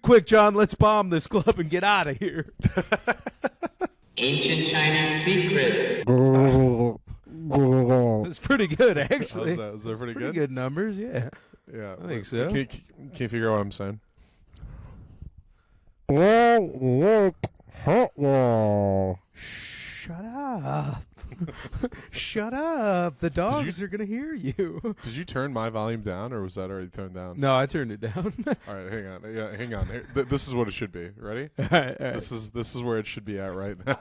quick, John. Let's bomb this club and get out of here. Ancient Chinese secret. It's pretty good, actually. Was that pretty Pretty good? good numbers, yeah. Yeah, I think so. Can you figure out what I'm saying? Shut up. Shut up. The dogs are going to hear you. Did you turn my volume down, or was that already turned down? No, I turned it down. All right, hang on. Yeah, hang on. This is what it should be. Ready? All right. This is where it should be at right now.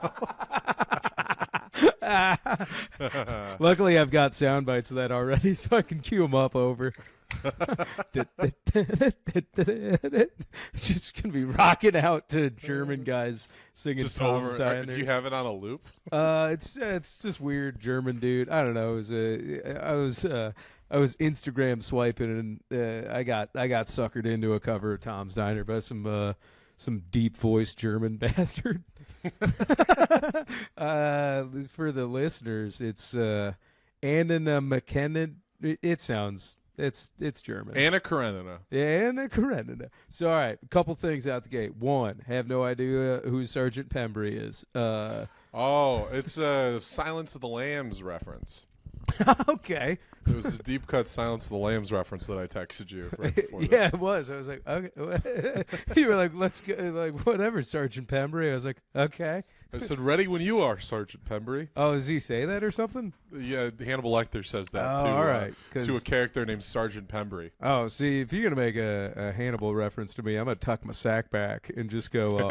Luckily, I've got sound bites of that already, so I can cue them up over. Just gonna be rocking out to German guys singing Just Tom's over. Diner. Do you have it on a loop? It's just weird German dude. I don't know. I was Instagram swiping and I got suckered into a cover of Tom's Diner by some deep voiced German bastard. For the listeners, it's Anna McKenna. It sounds. It's German. Anna Karenina. Yeah, Anna Karenina. So, all right, a couple things out the gate. One, have no idea who Sergeant Pembry is. It's a Silence of the Lambs reference. Okay. It was a deep cut Silence of the Lambs reference that I texted you right before this. Yeah, it was. I was like, okay. You were like, let's go, like, whatever, Sergeant Pembry. I was like, okay. I said, ready when you are, Sergeant Pembry. Oh, does he say that or something? Yeah, Hannibal Lecter says that all right, to a character named Sergeant Pembry. Oh, see, if you're going to make a Hannibal reference to me, I'm going to tuck my sack back and just go,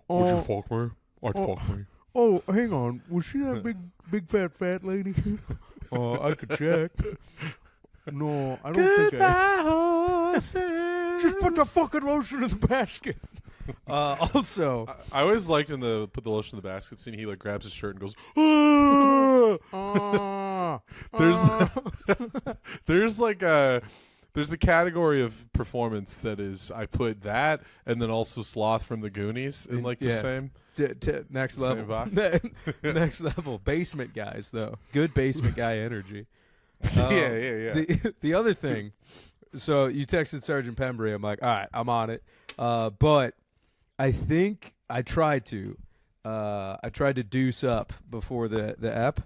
Would you fuck me? I'd fuck me. Oh, hang on. Was she that big fat lady? I could check. No, I don't think Just put the fucking lotion in the basket. Also, I always liked in the put the lotion in the basket scene. He like grabs his shirt and goes. There's a category of performance that is I put that and then also Sloth from the Goonies in like the same. Next level. Next level. Basement guys, though. Good basement guy energy. Yeah. The other thing, so you texted Sergeant Pembry. I'm like, all right, I'm on it. But I think I tried to deuce up before the ep.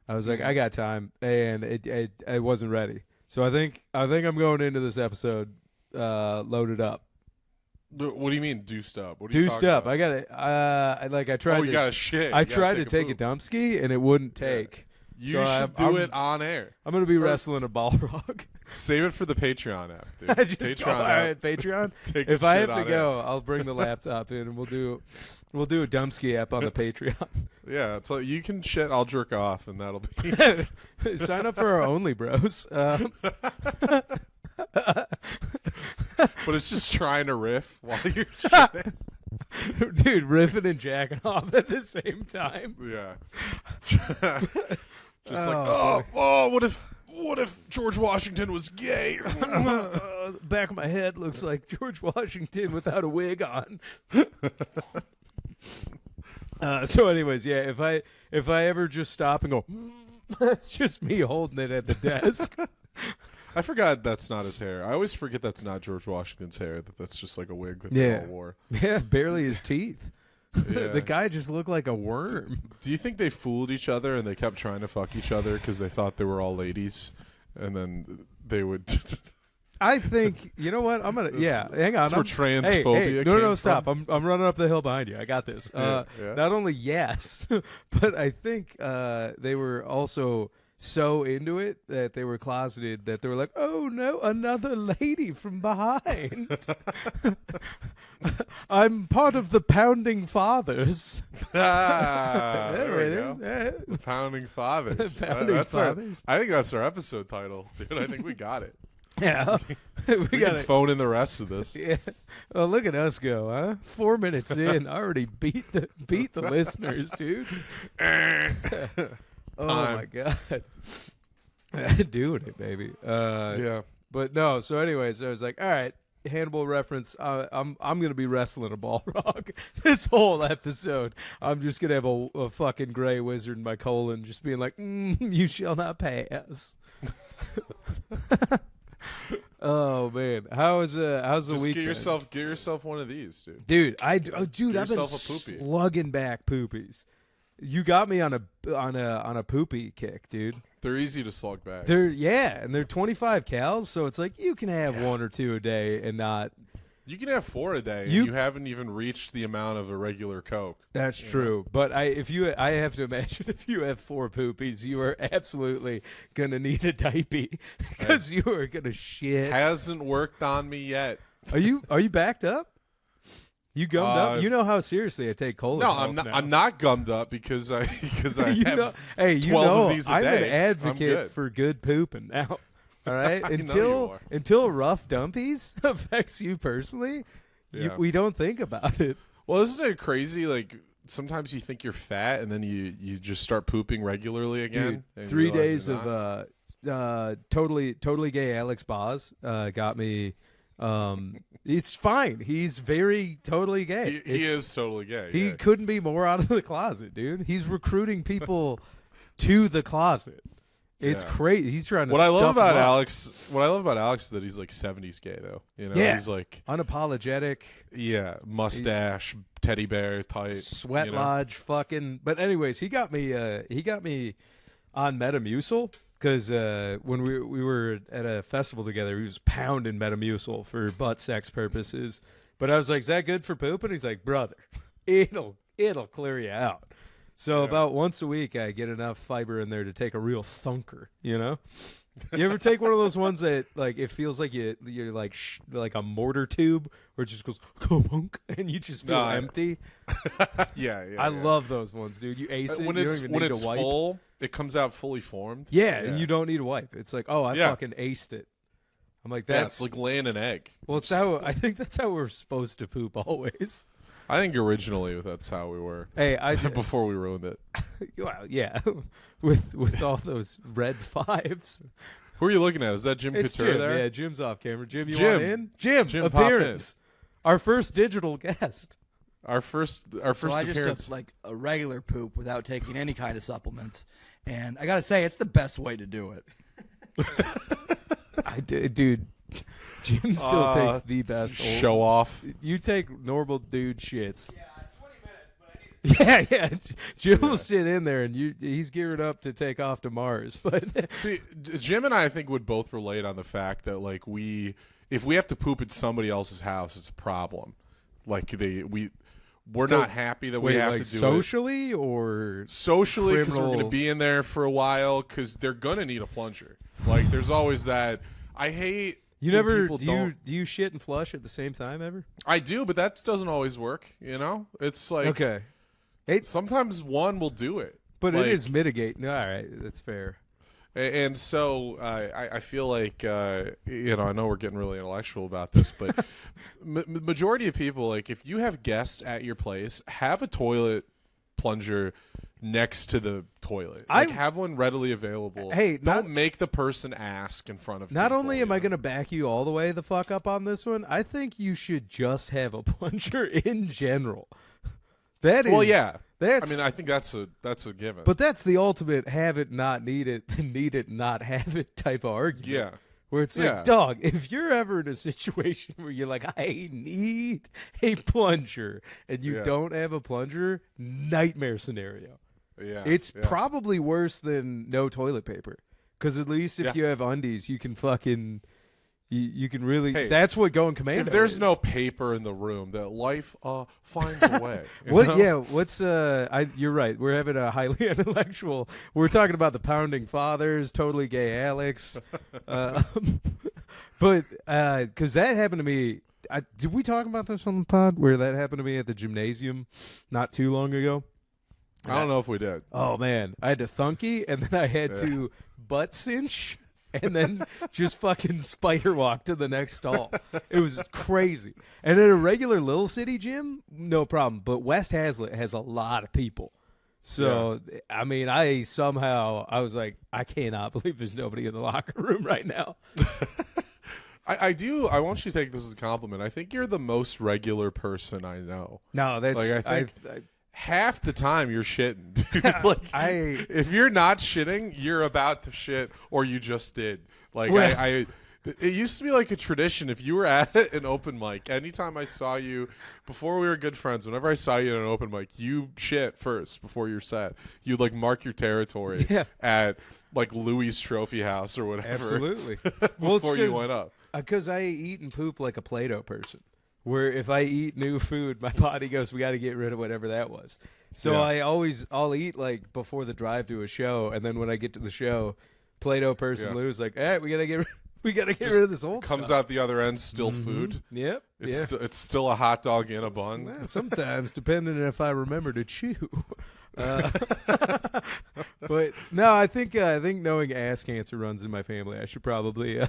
I was like, I got time, and I wasn't ready. So I think I'm going into this episode loaded up. What do you mean deuced up? What are you Deuced talking up. about? I got it. I tried. Oh, you got to shit. I tried to take a dump ski, and it wouldn't take. You should do it on air. I'm going to be wrestling a Balrog. Save it for the Patreon app, dude. Patreon. All right, Patreon. If I have to go, I'll bring the laptop in, and we'll do a dump ski app on the Patreon. Yeah, so you can shit. I'll jerk off, and that'll be. Sign up for our Only Bros. But it's just trying to riff while you're shitting. Dude, riffing and jacking off at the same time. Yeah. Just what if George Washington was gay? Back of my head looks like George Washington without a wig on. So anyways, yeah, if I ever just stop and go, that's just me holding it at the desk. I forgot that's not his hair. I always forget that's not George Washington's hair. That's just like a wig that they all wore. Yeah, barely his teeth. Yeah. The guy just looked like a worm. Do you think they fooled each other and they kept trying to fuck each other because they thought they were all ladies, and then they would? I think you know what I'm gonna. Hang on. That's where transphobia. No, stop. I'm running up the hill behind you. I got this. Yeah. Not only yes, but I think they were also so into it that they were closeted that they were like, oh no, another lady from behind. I'm part of the Pounding Fathers. There we go. Yeah. The Pounding Fathers. Pounding Fathers. I think that's our episode title, dude. I think we got it. Yeah. We got can phone in the rest of this. Yeah. Oh, look at us go, huh? 4 minutes in, already beat the listeners, dude. Oh my god. Doing it, baby. Yeah. But no, so anyways, I was like, all right, Hannibal reference. I'm gonna be wrestling a Balrog this whole episode. I'm just gonna have a fucking gray wizard in my colon, just being like, you shall not pass. Oh man, how's the Just week? get been? yourself one of these, dude. Dude. I've been yourself a poopy. slugging back poopies. You got me on a poopy kick, dude. They're easy to slug back. And they're 25 cals, so it's like you can have one or two a day and not. You can have 4 a day, and you haven't even reached the amount of a regular Coke. That's true, but I have to imagine if you have 4 poopies, you are absolutely gonna need a diaper because you are gonna shit. Hasn't worked on me yet. Are you backed up? You gummed up? You know how seriously I take cola. No, I'm not gummed up because I you have know, hey, you 12 know, of these a I'm day. an advocate for good pooping now. All right, until rough dumpies affects you personally, we don't think about it. Well, isn't it crazy? Like sometimes you think you're fat, and then you just start pooping regularly again. Dude, 3 days of totally gay Alex Boz got me. It's fine. He's very totally gay. He is totally gay. He couldn't be more out of the closet, dude. He's recruiting people to the closet. It's crazy. He's trying to. What I love about Alex is that he's like 70s gay though. You know, he's like unapologetic. Yeah, mustache, teddy bear type, sweat lodge, fucking. But anyways, he got me on Metamucil. Because when we were at a festival together, he was pounding Metamucil for butt sex purposes. But I was like, "Is that good for poop?" And he's like, "Brother, it'll clear you out." So about once a week, I get enough fiber in there to take a real thunker. You know, you ever take one of those ones that like it feels like you're like a mortar tube where it just goes kabunk and you just feel empty? I love those ones, dude. You ace it when you it's don't even when need it's to wipe. full. It comes out fully formed. Yeah, and you don't need to wipe. It's like, oh, I fucking aced it. I'm like, that's it's like laying an egg. Well, it's how I think that's how we're supposed to poop always. I think originally that's how we were. Hey, before we ruined it. Well, yeah, with all those red 5s. Who are you looking at? Is that Jim Couture there? Yeah, Jim's off camera. Jim, you want in? Jim appearance. Our first digital guest. Our first So I appearance. just took like a regular poop without taking any kind of supplements, and I gotta say it's the best way to do it. Dude, Jim still takes the best. Show off. You take normal dude shits. Yeah, 20 minutes, but I need to Jim will sit in there, and he's geared up to take off to Mars. But see, Jim and I think would both relate on the fact that like if we have to poop at somebody else's house, it's a problem. Like we're not happy that we have to do socially or socially because we're going to criminal- be in there for a while because they're going to need a plunger. Like there's always that. I hate. You when never people do you shit and flush at the same time ever? I do, but that doesn't always work. You know, it's like Okay, sometimes one will do it, but like, it is mitigating. All right, that's fair. And so I feel like I know we're getting really intellectual about this, but majority of people, like if you have guests at your place, have a toilet plunger next to the toilet. Like, have one readily available. Hey, don't make the person ask in front of. Not people, only am I going to back you all the way the fuck up on this one, I think you should just have a plunger in general. That is I mean, I think that's a given. But that's the ultimate have it, not need it, need it, not have it type of argument. Yeah. Where it's like, dog, if you're ever in a situation where you're like, I need a plunger, and you don't have a plunger, nightmare scenario. Yeah. It's probably worse than no toilet paper. Because at least if you have undies, you can fucking... You can really. Hey, that's what going commando. If there's is. no paper in the room, that life finds a way. What? Know? Yeah. What's you're right. We're having a highly intellectual. We're talking about the pounding fathers, totally gay Alex. But because that happened to me. Did we talk about this on the pod where that happened to me at the gymnasium not too long ago? I don't know if we did. Oh man, I had to thunky and then I had to butt cinch. And then just fucking spider walk to the next stall. It was crazy. And at a regular Little City gym, no problem. But West Hazlet has a lot of people. So, I mean, I was like, I cannot believe there's nobody in the locker room right now. I want you to take this as a compliment. I think you're the most regular person I know. No, that's... Like, I think... half the time you're shitting, dude. Like, if you're not shitting, you're about to shit, or you just did. Like, It used to be like a tradition. If you were at an open mic, anytime I saw you, before we were good friends, whenever I saw you at an open mic, you shit first before your set. You'd like mark your territory at like Louis Trophy House or whatever. Absolutely. before you went up. Because I eat and poop like a Play-Doh person. Where if I eat new food, my body goes, we got to get rid of whatever that was. So I'll eat like before the drive to a show, and then when I get to the show, Play-Doh person Lou's like, all right, we got to get rid of this old Comes stuff. out the other end, still food. Yep. It's still a hot dog in a bun. Well, sometimes, depending on if I remember to chew. But no, I think knowing ass cancer runs in my family, I should probably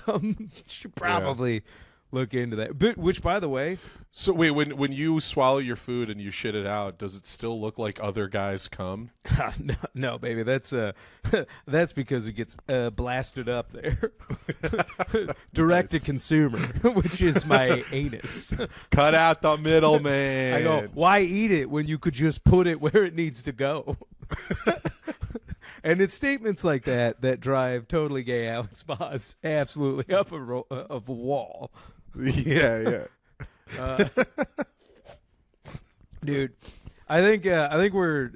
look into that. But which, by the way, So wait, when you swallow your food and you shit it out, does it still look like other guys cum? no, baby, that's because it gets blasted up there, direct to consumer, which is my anus. Cut out the middle, man. I go, why eat it when you could just put it where it needs to go? And it's statements like that drive totally gay Alex Boz absolutely up a wall. Yeah. Dude, I think we're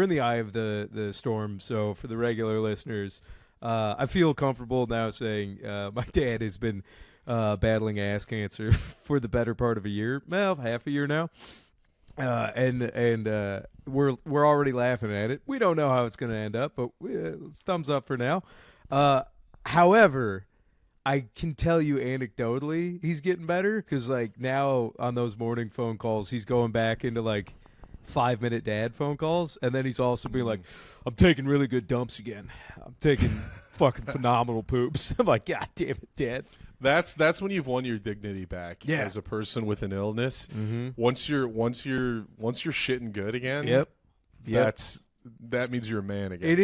in the eye of the storm. So for the regular listeners, I feel comfortable now saying my dad has been battling ass cancer for the better part of a year, half a year now. And we're already laughing at it. We don't know how it's going to end up, but it's thumbs up for now. However, I can tell you anecdotally he's getting better because like now on those morning phone calls, he's going back into like 5-minute dad phone calls, and then he's also being like, "I'm taking really good dumps again. I'm taking fucking phenomenal poops." I'm like, "God damn it, Dad." That's when you've won your dignity back as a person with an illness. Mm-hmm. Once you're shitting good again. Yep. That means you're a man again. It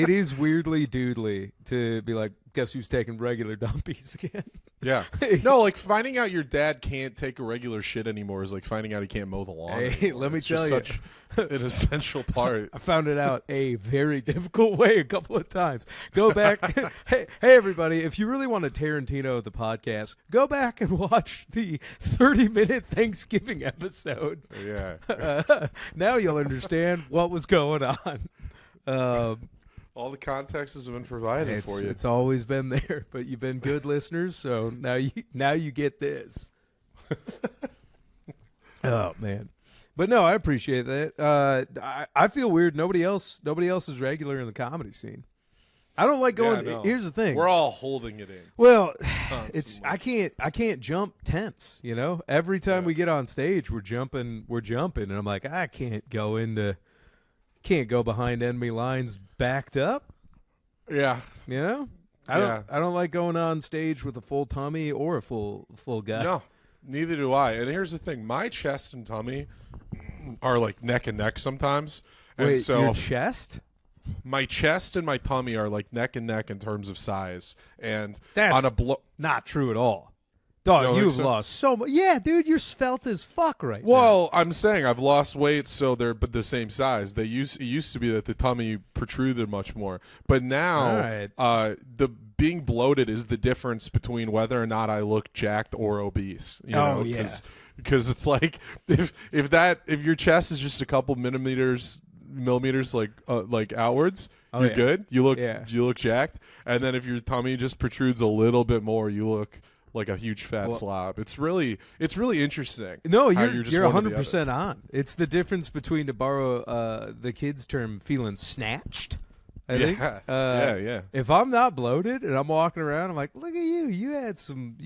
is weirdly doodly to be like, guess who's taking regular dumpies again? Yeah. No, like finding out your dad can't take a regular shit anymore is like finding out he can't mow the lawn. Hey, anymore. let me It's tell just you. such an essential part. I found it out a very difficult way a couple of times. Go back. hey, everybody, if you really want to Tarantino the podcast, go back and watch the 30-minute Thanksgiving episode. Yeah. Now you'll understand what was going on. All the context has been provided for you. It's always been there, but you've been good listeners, so now you get this. Oh man. But no, I appreciate that. I feel weird. Nobody else is regular in the comedy scene. I don't like going. Yeah, no. Here's the thing. We're all holding it in. Well, Constantly. I can't jump tents. You know, every time we get on stage, we're jumping, and I'm like, I can't go behind enemy lines backed up. Yeah. You know, I don't like going on stage with a full tummy or a full guy. No, neither do I. And here's the thing: my chest and tummy are like neck and neck sometimes. And Wait, so your chest? my chest and my tummy are like neck and neck in terms of size. And That's on a not true at all. Dog, don't you've think so? lost so much. Yeah, dude, you're svelte as fuck right now. well, I'm saying I've lost weight, so they're but the same size. It used to be that the tummy protruded much more, but now the being bloated is the difference between whether or not I look jacked or obese. You know, because it's like if your chest is just a couple millimeters like outwards, you're good. You look jacked, and then if your tummy just protrudes a little bit more, you look like a huge fat slob. It's really interesting. No, how you're just one or the 100% on. It's the difference between, to borrow the kids' term, feeling snatched. I think. Yeah. If I'm not bloated and I'm walking around, I'm like, look at you. You had some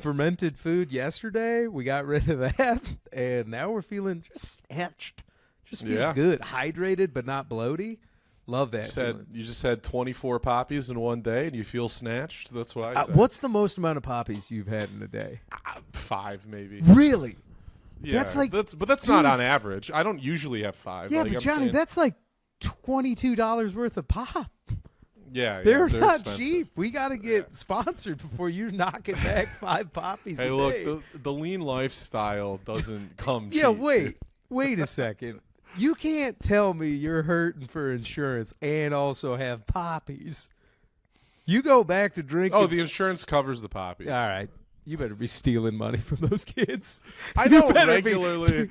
fermented food yesterday. We got rid of that, and now we're feeling just snatched. Just feel good, hydrated but not bloaty. Love that. You just had 24 poppies in one day and you feel snatched? That's what I said. What's the most amount of poppies you've had in a day? 5 maybe. Really? Yeah, That's like, but that's not on average. I don't usually have 5. Yeah, like, but I'm Johnny, saying, that's like $22 worth of pop. they're not expensive. cheap. We got to get sponsored before you knock it back 5 poppies Hey, a look, day. the lean lifestyle doesn't come cheap. Yeah, wait a second. You can't tell me you're hurting for insurance and also have poppies. You go back to drinking. Oh, the insurance covers the poppies. All right. You better be stealing money from those kids. I You don't better be- regularly.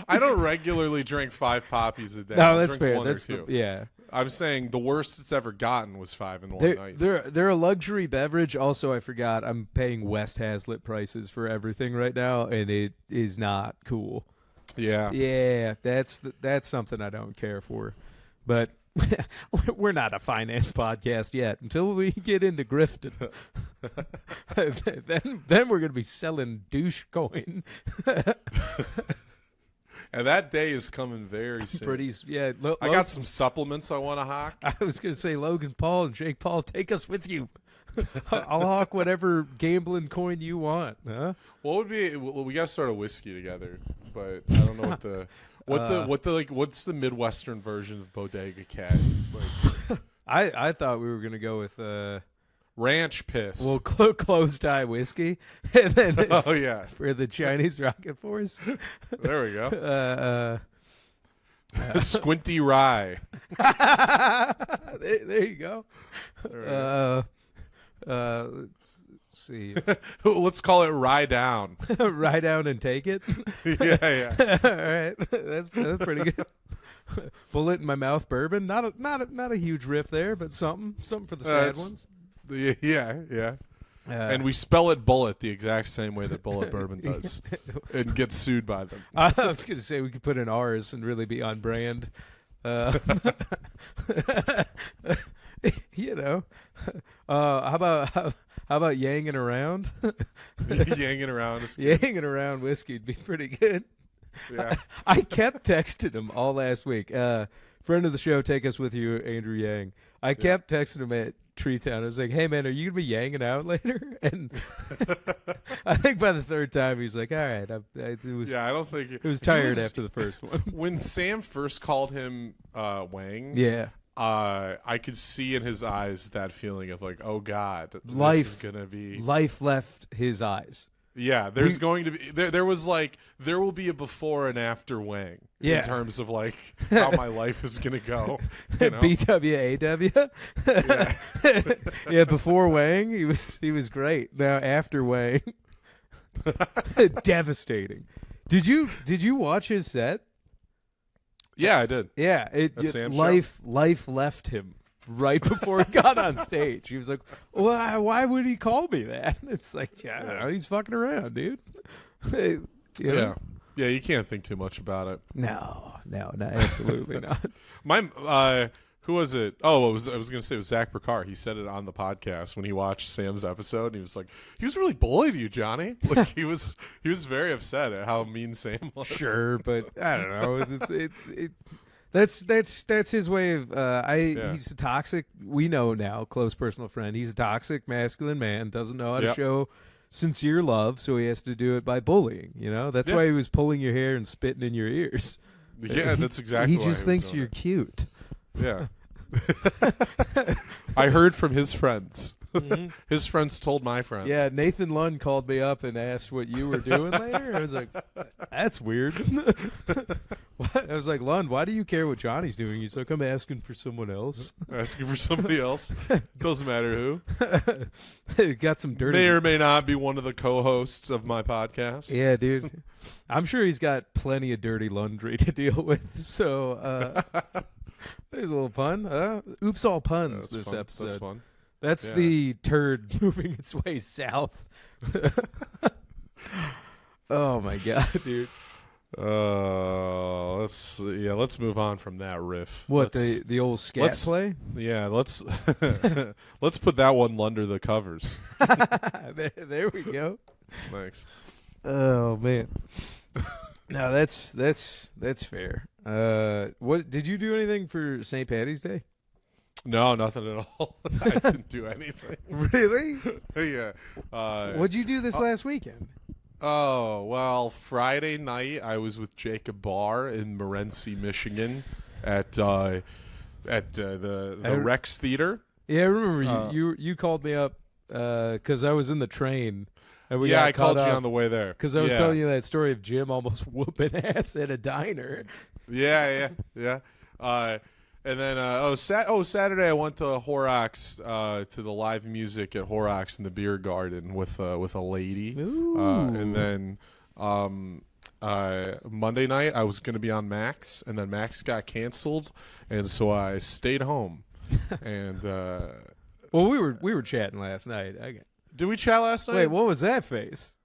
I don't regularly drink 5 poppies a day. No, I'll that's drink fair. One That's or two. yeah. I'm saying the worst it's ever gotten was 5 in one night. They're a luxury beverage. Also, I forgot I'm paying West Hazlitt prices for everything right now, and it is not cool. Yeah. Yeah, that's something I don't care for. But we're not a finance podcast yet. Until we get into grifting, then we're gonna be selling douche coin. And that day is coming very soon. I got some supplements I want to hawk. I was gonna say Logan Paul and Jake Paul, take us with you. I'll hawk whatever gambling coin you want. Huh? What would be? Well, we got to start a whiskey together, but I don't know what's the Midwestern version of Bodega Cat? Like, I thought we were gonna go with ranch piss. well closed tie whiskey, and then it's oh yeah, for the Chinese rocket force. there we go. Squinty rye. there you go. Let's see. Let's call it rye down. Ride down and take it. Yeah. All right, that's pretty good. Bullet in my mouth, bourbon. Not a huge riff there, but something for the sad ones. Yeah. And we spell it bullet the exact same way that Bullet Bourbon does, and get sued by them. I was going to say we could put in ours and really be on brand. You know, how about yanging around? Yanging around. Yanging around whiskey'd be pretty good. Yeah. I kept texting him all last week. Friend of the show, take us with you, Andrew Yang. I kept texting him at Treetown. I was like, "Hey man, are you gonna be yanging out later?" And I think by the third time, he was like, "All right." I don't think It was tired after the first one. When Sam first called him Wang. Yeah. I could see in his eyes that feeling of like, oh God, Life this is gonna be. Life left his eyes. Yeah, there's going to be there was like there will be a before and after Wang Yeah. in terms of like how my life is gonna go. You know? BWAW. Yeah. Yeah, before Wang, he was great. Now after Wang, devastating. Did you watch his set? Yeah, I did. Yeah, At Sam's life left him right before he got on stage. He was like, why would he call me that? It's like, yeah, I don't know, he's fucking around, dude. You know? Yeah, you can't think too much about it. No, absolutely not. My who was it? Oh, I was going to say it was Zach Burkar. He said it on the podcast when he watched Sam's episode, and he was like, he was really bullying you, Johnny. Like he was very upset at how mean Sam was. Sure, but I don't know. That's his way of. He's a toxic. We know now, close personal friend. He's a toxic masculine man. Doesn't know how to show sincere love, so he has to do it by bullying. You know, that's why he was pulling your hair and spitting in your ears. Yeah, that's exactly. He just thinks you're cute. Yeah. I heard from his friends. Mm-hmm. His friends told my friends. Yeah, Nathan Lund called me up and asked what you were doing later. I was like, that's weird. What? I was like, Lund, why do you care what Johnny's doing? He's like, I'm asking for someone else. Asking for somebody else. Doesn't matter who. Got some dirty. May or may not be one of the co-hosts of my podcast. Yeah, dude. I'm sure he's got plenty of dirty laundry to deal with. So there's a little pun. Oops, all puns this fun. episode. That's fun. That's the turd moving its way south. Oh my god, dude. Let's move on from that riff. What, the old scat play? Yeah, let's put that one under the covers. There we go. Thanks. Oh man. No, that's fair. What did you do anything for St. Patty's Day? No, nothing at all. I didn't do anything. Really? Yeah. What'd you do this last weekend? Oh, well, Friday night I was with Jacob Barr in Morenci, Michigan at the Rex Theater. Yeah, I remember you called me up because I was in the train. And I called you on the way there. Because I was telling you that story of Jim almost whooping ass at a diner. Yeah. And then Saturday I went to Horrocks to the live music at Horrocks in the beer garden with a lady. And then Monday night I was going to be on Max, and then Max got canceled, and so I stayed home. And well, we were chatting last night. did we chat last night? Wait, what was that face?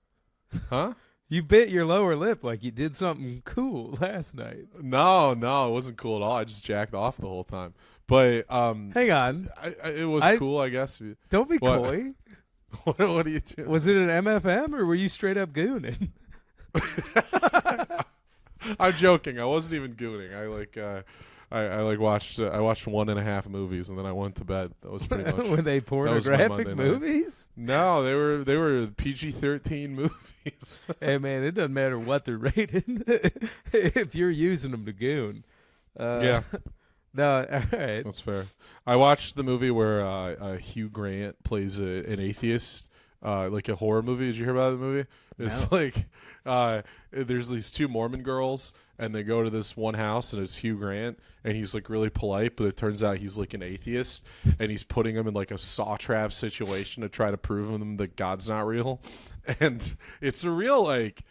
Huh? You bit your lower lip like you did something cool last night. No, it wasn't cool at all. I just jacked off the whole time. But hang on, it was cool, I guess. Don't be What? coy. What are you doing? Was it an MFM or were you straight up gooning? I'm joking. I wasn't even gooning. I watched 1.5 movies and then I went to bed. That was pretty much. Were they pornographic Monday night. movies? No, they were PG-13 movies. Hey man, it doesn't matter what they're rated if you're using them to goon. Yeah, No, all right. that's fair. I watched the movie where Hugh Grant plays an atheist, like a horror movie. Did you hear about the movie? It's like there's these two Mormon girls, and they go to this one house, and it's Hugh Grant, and he's like really polite, but it turns out he's like an atheist, and he's putting them in like a saw trap situation to try to prove them that God's not real, and it's a real like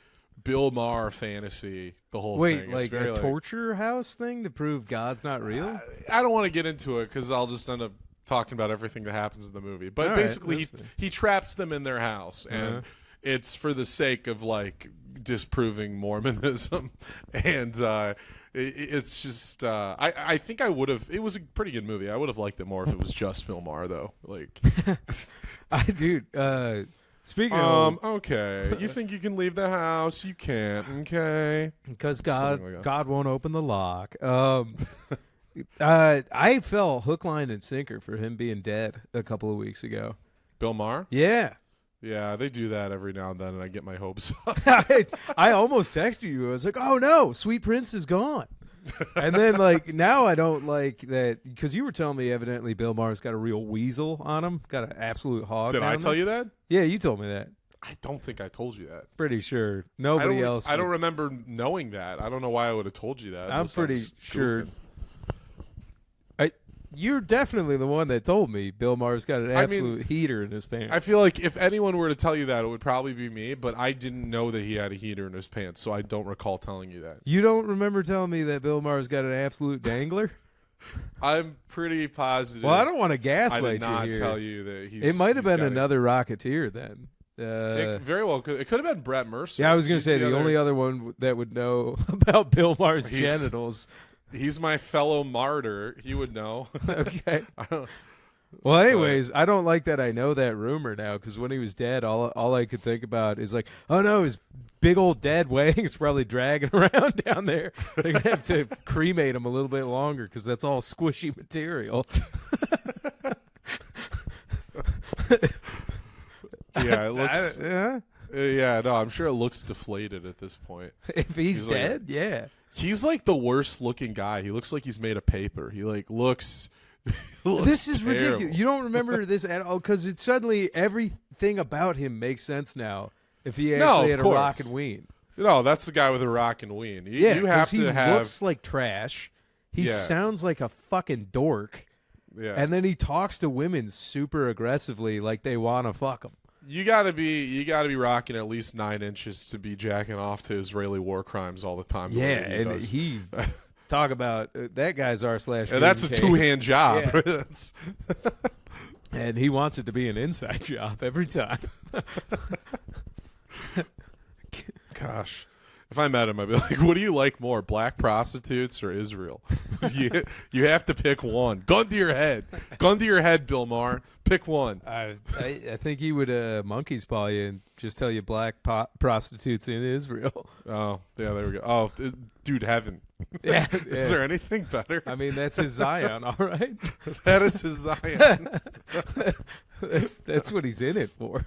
Bill Maher fantasy. The whole Wait, thing. like It's very, a torture house thing to prove God's not real? I don't want to get into it because I'll just end up talking about everything that happens in the movie. But All right, basically, that's fine. he traps them in their house, and it's for the sake of like disproving Mormonism, and it's just I think I would have. It was a pretty good movie. I would have liked it more if it was just Bill Maher, though. Like, Speaking of, okay, you think you can leave the house? You can't. Okay, because Something like that. God won't open the lock. I fell hook, line, and sinker for him being dead a couple of weeks ago. Bill Maher. Yeah. Yeah, they do that every now and then, and I get my hopes up. I almost texted you. I was like, "Oh no, Sweet Prince is gone." And then like now I don't like that because you were telling me evidently Bill Maher's got a real weasel on him, got an absolute hog. Did I tell you that? Yeah, you told me that. I don't think I told you that. Pretty sure nobody else. I don't remember knowing that. I don't know why I would have told you that. I'm unless I pretty was sure. goofing. You're definitely the one that told me Bill Maher's got an absolute heater in his pants. I feel like if anyone were to tell you that, it would probably be me, but I didn't know that he had a heater in his pants, so I don't recall telling you that. You don't remember telling me that Bill Maher's got an absolute dangler? I'm pretty positive. Well, I don't want to I gaslight did not you here. tell you that he's. It might have he's been got another Rocketeer then. It very well could. It could have been Brett Mercer. Yeah, I was going to He's say the only other one that would know about Bill Maher's genitals. He's my fellow martyr. He would know. Okay. I don't, Well, anyways, I don't like that I know that rumor now because when he was dead, all I could think about is like, oh no, his big old dead wang's probably dragging around down there. They're gonna have to cremate him a little bit longer because that's all squishy material. yeah, it looks. Yeah. Yeah, no, I'm sure it looks deflated at this point. If he's like dead, yeah. He's like the worst looking guy. He looks like he's made of paper. He like looks. This is terrible. ridiculous. You don't remember this at all because it's suddenly everything about him makes sense now. If he actually had a rock and ween. No, that's the guy with a rock and ween. Yeah, you have he to have. looks like trash. He Yeah. sounds like a fucking dork. Yeah. And then he talks to women super aggressively like they want to fuck him. You gotta be rocking at least 9 inches to be jacking off to Israeli war crimes all the time. the way Yeah, that and does. he talk about that guy's r/. And that's a 2-hand job. Yeah. That's- And he wants it to be an inside job every time. Gosh. If I met him, I'd be like, what do you like more, black prostitutes or Israel? you have to pick one. Gun to your head. Gun to your head, Bill Maher. Pick one. I think he would monkey's paw you and just tell you black prostitutes in Israel. Oh, yeah, there we go. Oh, dude, heaven. Yeah, Is there anything better? I mean, that's his Zion, all right? That is his Zion. That's what he's in it for.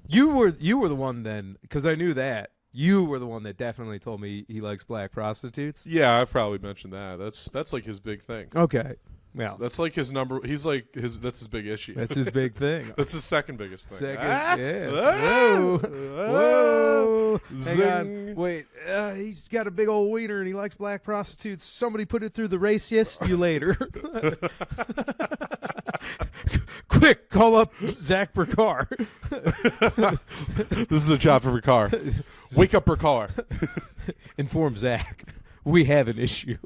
You were the one then, because I knew that. You were the one that definitely told me he likes black prostitutes. Yeah, I probably mentioned that. That's like his big thing. Okay. Well, That's like his number. He's like that's his big issue. that's his big thing. That's his second biggest thing. Second, Ah! yeah. Ah! Whoa. Whoa. Hang on. Zing. Wait, he's got a big old wiener and he likes black prostitutes. Somebody put it through the race. Yes, you later. Quick, call up Zach Burkar. This is a job for Ricard. Wake up, Ricard. Inform Zach. We have an issue.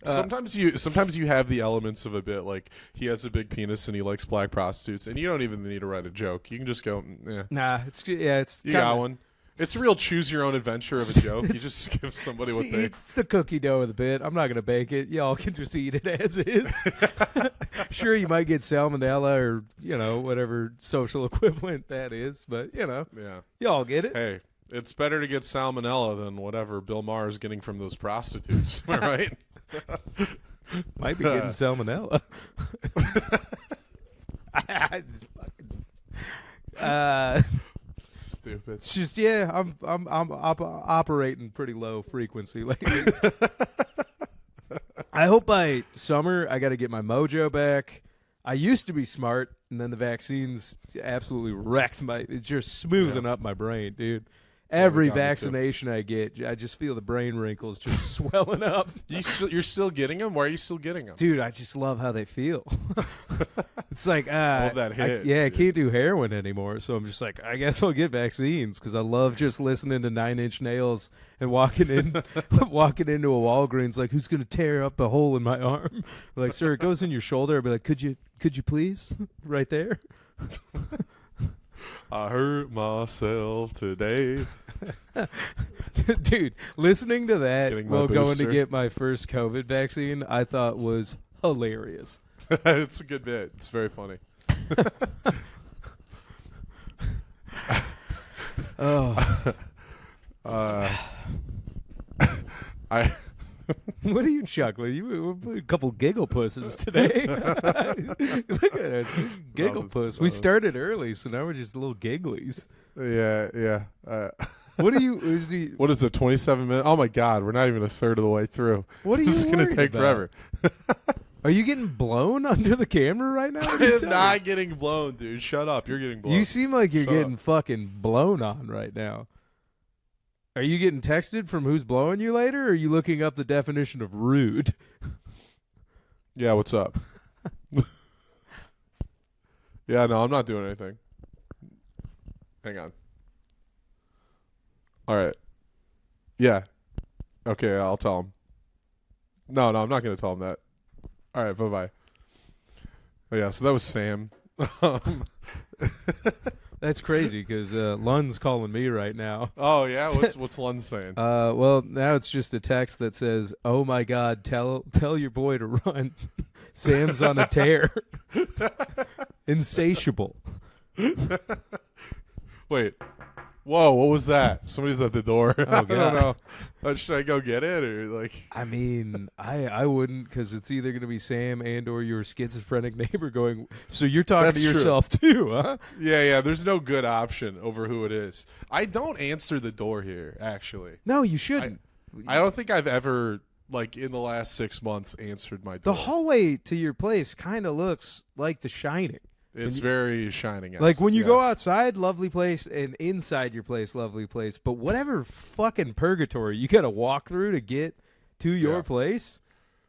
Sometimes you have the elements of a bit, like he has a big penis and he likes black prostitutes, and you don't even need to write a joke. You can just go, Nah, it's you kinda, got one. It's a real choose your own adventure of a joke. You just give somebody what they. It's the cookie dough of the bit. I'm not gonna bake it. Y'all can just eat it as is. Sure, you might get salmonella or whatever social equivalent that is, but Yeah. y'all get it. Hey, it's better to get salmonella than whatever Bill Maher is getting from those prostitutes. Am I right? Might be getting salmonella. Stupid. It's just I'm operating pretty low frequency lately. I hope by summer I got to get my mojo back. I used to be smart, and then the vaccines absolutely wrecked it's just smoothing up my brain, dude. Every got me too. vaccination I get, I just feel the brain wrinkles just swelling up. You're still getting them? Why are you still getting them? Dude, I just love how they feel. It's like, Love that hit, I dude. can't do heroin anymore, so I'm just like, I guess I'll get vaccines because I love just listening to 9 Inch Nails and walking into a Walgreens like, who's gonna tear up a hole in my arm? Like, sir, it goes in your shoulder. I'd be like, could you please, right there? I hurt myself today. Dude, listening to that Getting my while going to booster. get my first COVID vaccine, I thought was hilarious. It's a good bit. It's very funny. Oh, I what are you chuckling? We're a couple giggle pusses today. Look at us, giggle puss. We started early, so now we're just little gigglies. yeah. What are you? Is he? What is it? 27 minutes? Oh my God, we're not even a third of the way through. What are you This is gonna worried take about? forever. Are you getting blown under the camera right now? What are you I'm telling not getting blown, dude. Shut up. You're getting me? blown. You seem like you're Shut getting up. fucking blown on right now. Are you getting texted from who's blowing you later, or are you looking up the definition of rude? Yeah, what's up? Yeah, no, I'm not doing anything. Hang on. All right. Yeah. Okay, I'll tell him. No, I'm not going to tell him that. All right, bye-bye. Oh, yeah, so that was Sam. That's crazy because Lund's calling me right now. Oh, yeah? What's Lund saying? Well, now it's just a text that says, "Oh my God, tell your boy to run. Sam's on a tear. Insatiable." Wait. Whoa, what was that? Somebody's at the door. I God. don't know. Should I go get it or like? I mean, I wouldn't because it's either going to be Sam and or your schizophrenic neighbor going, so you're talking That's to true. yourself too, huh? Yeah. There's no good option over who it is. I don't answer the door here. Actually, No, you shouldn't. I don't think I've ever like in the last 6 months answered my The door. hallway to your place kind of looks like The Shining. It's very shining. Like when you go outside, lovely place, and inside your place, lovely place. But whatever fucking purgatory you got to walk through to get to your Yeah. place,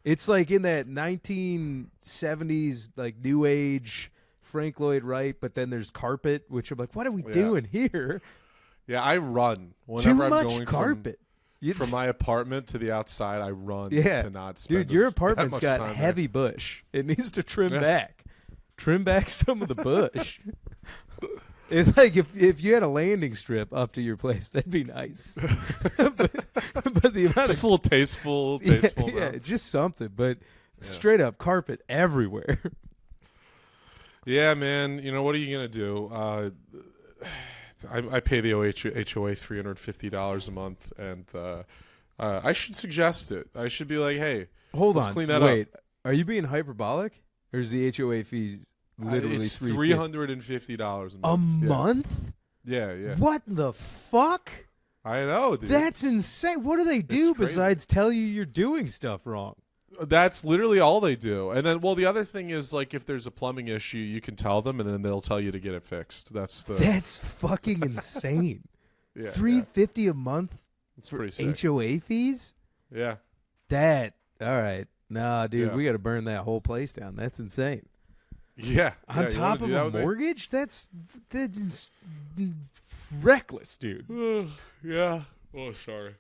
it's like in that 1970s like new age Frank Lloyd Wright. But then there's carpet, which I'm like, what are we doing here? Yeah, I run Too whenever I'm much going carpet. from my apartment to the outside. I run Yeah, to not spend dude, your that apartment's much got time there. heavy bush. It needs to trim Yeah. back. Trim back some of the bush. It's like if you had a landing strip up to your place, that'd be nice. but the amount Just of a little tasteful. yeah, amount. just something. But straight up carpet everywhere. Yeah, man. You know what are you gonna do? I pay the HOA $350 a month, and I should suggest it. I should be like, hey, Hold let's on, clean that wait. up. Are you being hyperbolic, or is the HOA fee literally It's $350 $350 a month. month? Yeah. What the fuck? I know, dude. That's insane. What do they do It's crazy. besides tell you you're doing stuff wrong? That's literally all they do. And then, well, the other thing is, like, if there's a plumbing issue, you can tell them, and then they'll tell you to get it fixed. That's That's fucking insane. Yeah, $350 a month it's for pretty sick. HOA fees. Yeah, All right. Nah, dude, Yeah. we got to burn that whole place down. That's insane. yeah. On you top wanna of do that a with me? mortgage? That's reckless, dude. Yeah. Oh, sorry.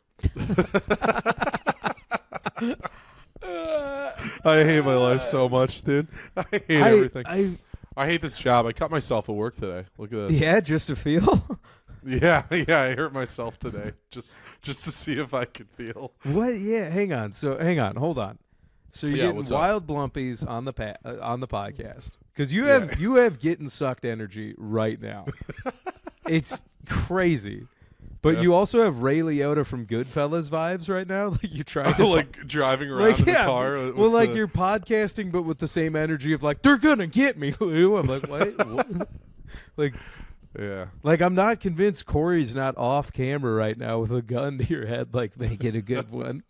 I hate my life so much, dude. I hate everything. I hate this job. I cut myself at work today. Look at this. Yeah, just to feel. Yeah. I hurt myself today just to see if I could feel. What? Yeah, hang on. Hold on. So you're getting what's up? wild blumpies on the podcast because you have getting sucked energy right now. It's crazy. But you also have Ray Liotta from Goodfellas vibes right now. Like you're trying to like driving around in the car. Well, like you're podcasting, but with the same energy of like they're gonna get me, Lou. I'm like, what? Like, yeah. like I'm not convinced Corey's not off camera right now with a gun to your head. Like, make it a good one.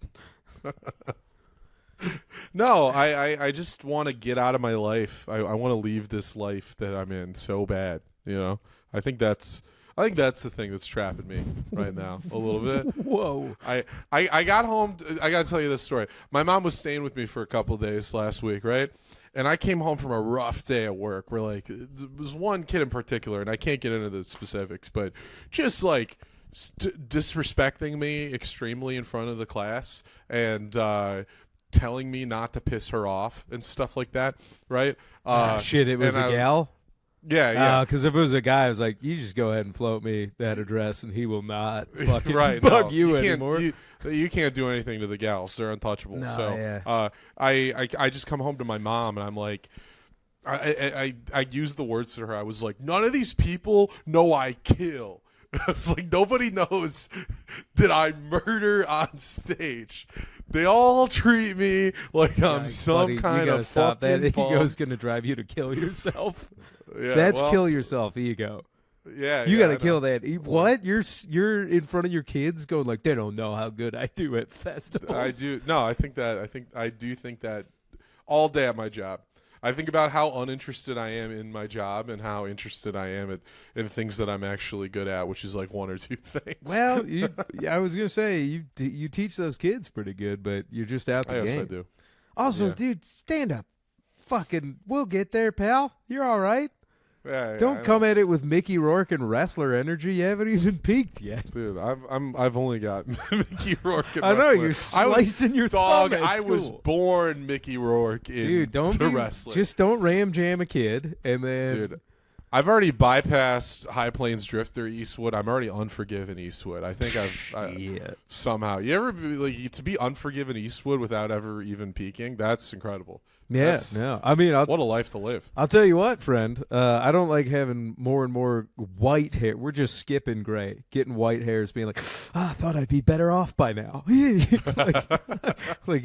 No, I just want to get out of my life. I want to leave this life that I'm in so bad. You know, I think that's the thing that's trapping me right now a little bit. Whoa. I got home. I got to tell you this story. My mom was staying with me for a couple of days last week, right? And I came home from a rough day at work where, like, there was one kid in particular, and I can't get into the specifics, but just, like, disrespecting me extremely in front of the class and telling me not to piss her off and stuff like that, right? Shit, it was a gal? Yeah. Because if it was a guy, I was like, you just go ahead and float me that address, and he will not fucking right, bug no, you can't- anymore. You can't do anything to the gals; they're untouchable. No, so, yeah. I just come home to my mom, and I'm like, I used the words to her. I was like, none of these people know I kill. I was like, nobody knows that I murder on stage. They all treat me like I'm some buddy, kind you gotta of stop fucking that. bum. Ego's gonna drive you to kill yourself. Yeah, That's well, kill yourself, ego. Yeah, You yeah, gotta I know. kill that. What? You're in front of your kids going like they don't know how good I do at festivals. I do. No, I do think that all day at my job. I think about how uninterested I am in my job and how interested I am in things that I'm actually good at, which is like one or two things. Well, I was gonna say you teach those kids pretty good, but you're just out the Yes, game. I do. Also, Yeah. dude, stand up. Fucking, we'll get there, pal. You're all right. Yeah, Don't I come know. at it with Mickey Rourke and wrestler energy. You haven't even peaked yet. Dude, I've only got Mickey Rourke. And I know, wrestler. you're I was- slicing your dog. thumb at I was school. born Mickey Rourke in Dude, don't the be wrestler. just don't ram jam a kid and then Dude, I've already bypassed High Plains Drifter Eastwood. I'm already Unforgiven Eastwood. I think Shit. somehow. You ever like to be Unforgiven Eastwood without ever even peaking? That's incredible. Yeah, That's- no. I mean, What a life to live. I'll tell you what, friend. I don't like having more and more white hair. We're just skipping gray, getting white hairs, being like, I thought I'd be better off by now. like,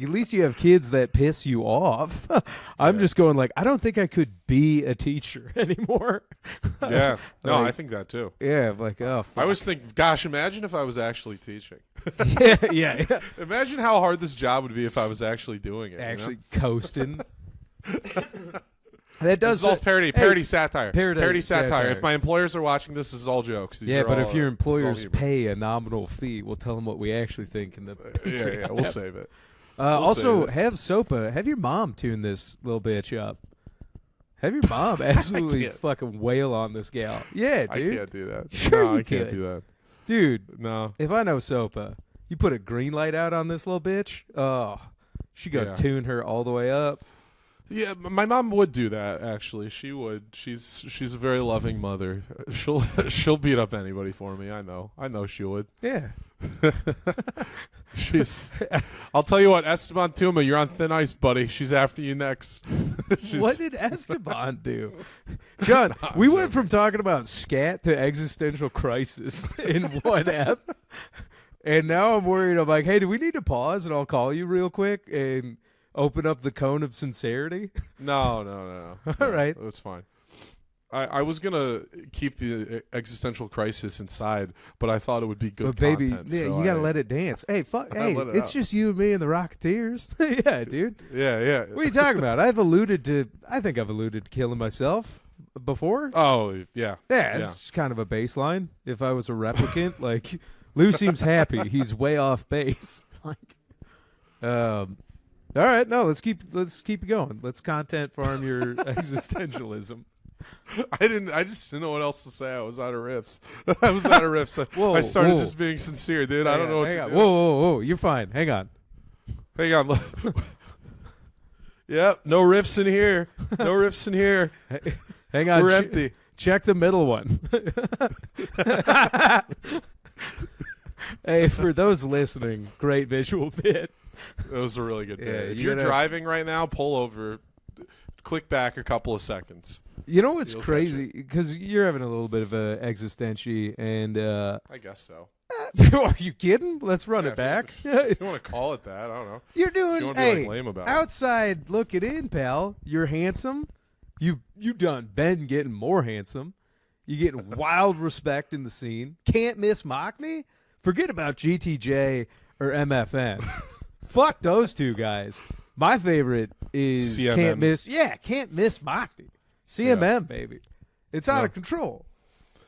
at least you have kids that piss you off. I'm just going like, I don't think I could be a teacher anymore. Yeah. No, Like- I think that too. Yeah, like, oh, fuck. I was thinking, gosh, imagine if I was actually teaching. yeah. Imagine how hard this job would be if I was actually doing it. Actually you know? coasting. That This does is all parody satire. Parody satire. satire. If my employers are watching this is all jokes. These Yeah, are but all, if your this is all employers humor. pay a nominal fee, we'll tell them what we actually think in the yeah, we'll save it. also, save it. have Sopa, have your mom tune this little bitch up. Have your mom absolutely can't. fucking wail on this gal. Yeah, I dude. can't do that. Sure no, you I can't could. do that. Dude, No. if I know Sopa, you put a green light out on this little bitch, oh, she gonna Yeah. tune her all the way up. Yeah, my mom would do that. Actually, she would. She's a very loving mother. She'll beat up anybody for me. I know she would. Yeah. I'll tell you what, Esteban Tuma, you're on thin ice, buddy. She's after you next. What did Esteban do? John, we went from talking about scat to existential crisis in one ep. And now I'm worried. I'm like, hey, do we need to pause and I'll call you real quick and open up the cone of sincerity? No. All right. That's fine. I was gonna keep the existential crisis inside, but I thought it would be good But baby, content. yeah, so you gotta I- let it dance. Hey, fuck, I hey, let it it's out. just you and me and the Rocketeers. Yeah, dude. Yeah. What are you talking about? I think I've alluded to killing myself before? Oh yeah. Yeah, it's kind of a baseline. If I was a replicant, like Lou seems happy. He's way off base. Like, all right, no, let's keep it going. Let's content farm your existentialism. I just didn't know what else to say. I was out of riffs. I started just being sincere, dude. I don't know what to do. Whoa. You're fine. Hang on. Hang on. Yep, no riffs in here. No riffs in here. Hang on. We're empty. Check the middle one. Hey, for those listening, great visual bit. It was a really good bit. Yeah, if you're you're driving right now, pull over, click back a couple of seconds. You know what's You'll crazy? Because you're having a little bit of a existenci, and I guess so. are you kidding? Let's run it back. If you want to call it that, I don't know. You're If you doing want to be like lame about it. outside looking in, pal. You're handsome. You've done been getting more handsome. You getting wild respect in the scene. Can't miss Mockney. Forget about GTJ or MFN. Fuck those two guys. My favorite is CMM. Can't miss Mockney. CMM, baby. It's out of control.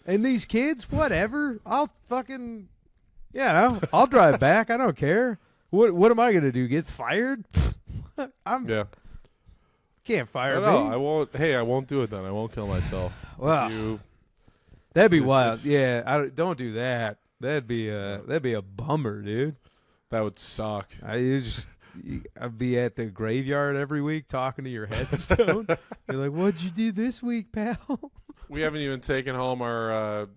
And these kids, whatever. I'll fucking, I'll drive back. I don't care. What am I gonna do? Get fired? Can't fire me. No, I won't. Hey, I won't do it then. I won't kill myself. Wow. That'd be wild. Don't do that. That'd be a bummer, dude. That would suck. I'd be at the graveyard every week talking to your headstone. You're like, "What'd you do this week, pal?" We haven't even taken home our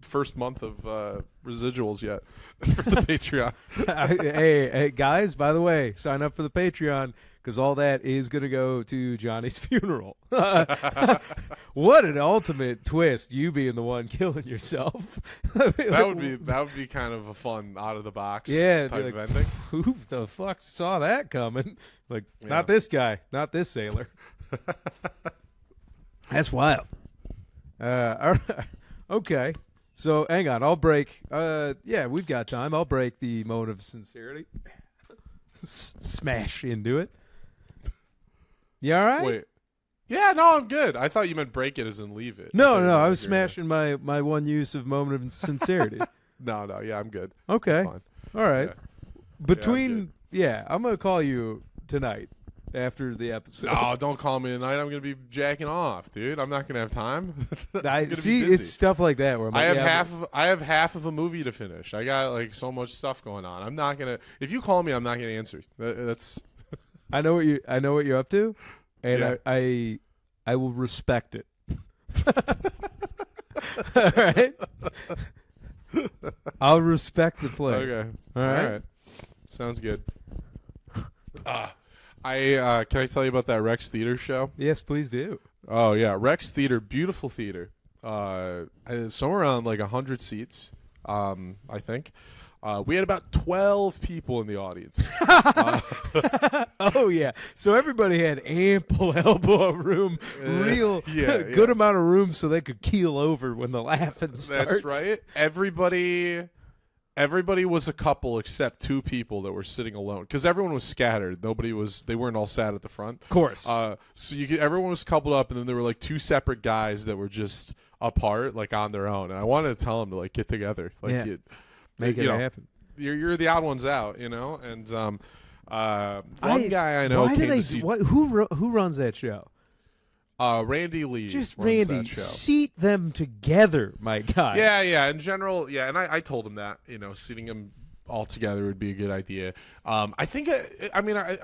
first month of residuals yet for the Patreon. hey, guys! By the way, sign up for the Patreon because all that is going to go to Johnny's funeral. What an ultimate twist! You being the one killing yourself. That would be kind of a fun out of the box type of ending. Who the fuck saw that coming? Like, not this guy, not this sailor. That's wild. All right. Okay. So hang on. I'll break. We've got time. I'll break the mode of sincerity. Smash into it. You all right? Wait. Yeah, no, I'm good. I thought you meant break it as in leave it. No. I was smashing my one use of moment of sincerity. No. Yeah, I'm good. Okay. Fine. All right. Yeah. I'm gonna call you tonight after the episode. No, don't call me tonight. I'm gonna be jacking off, dude. I'm not gonna have time. It's stuff like that where I'm like, I have half of a movie to finish. I got like so much stuff going on. I'm not gonna. If you call me, I'm not gonna answer. That's. I know what you're up to, and Yeah. I will respect it. All right. I'll respect the play. Okay. All right. Sounds good. Can I tell you about that Rex Theater show? Yes, please do. Oh yeah, Rex Theater, beautiful theater. Somewhere around like 100 seats, I think. We had about 12 people in the audience. Oh yeah, so everybody had ample elbow room, real good amount of room, so they could keel over when the laughing starts. That's right. Everybody was a couple except two people that were sitting alone because everyone was scattered. They weren't all sat at the front. Of course. So everyone was coupled up, and then there were like two separate guys that were just apart, like on their own. And I wanted to tell them to like get together, like make it happen. You're the odd ones out, you know. And one guy I know. Why do they? Who runs that show? Randy Lee. Just runs Randy, that show. seat them together, my guy. Yeah. In general, yeah, and I told him that, you know, seating them all together would be a good idea. I think,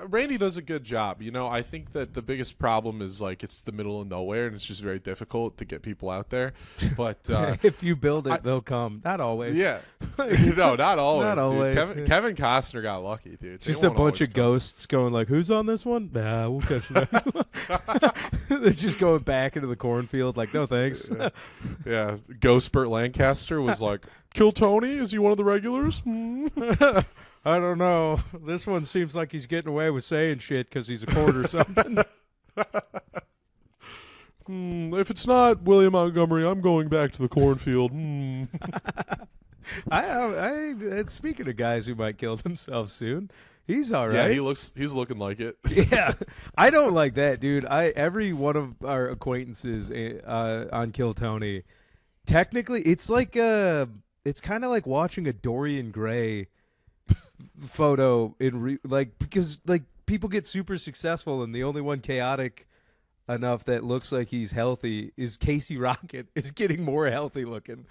Randy does a good job. You know, I think that the biggest problem is like it's the middle of nowhere, and it's just very difficult to get people out there. But if you build it, they'll come. Not always. Yeah, no, not always. Not always. Dude. Kevin Costner got lucky, dude. Just a bunch of ghosts going like, "Who's on this one?" Nah, we'll catch that. They're just going back into the cornfield, like, "No thanks." Yeah, Ghost Burt Lancaster was like, "Kill Tony? Is he one of the regulars?" I don't know. This one seems like he's getting away with saying shit because he's a court or something. If it's not William Montgomery, I'm going back to the cornfield. Speaking of guys who might kill themselves soon, He's all Yeah, right. he's looking like it. Yeah, I don't like that, dude. Every one of our acquaintances on Kill Tony, technically, it's like it's kind of like watching a Dorian Gray photo because like people get super successful, and the only one chaotic enough that looks like he's healthy is Casey Rocket is getting more healthy looking.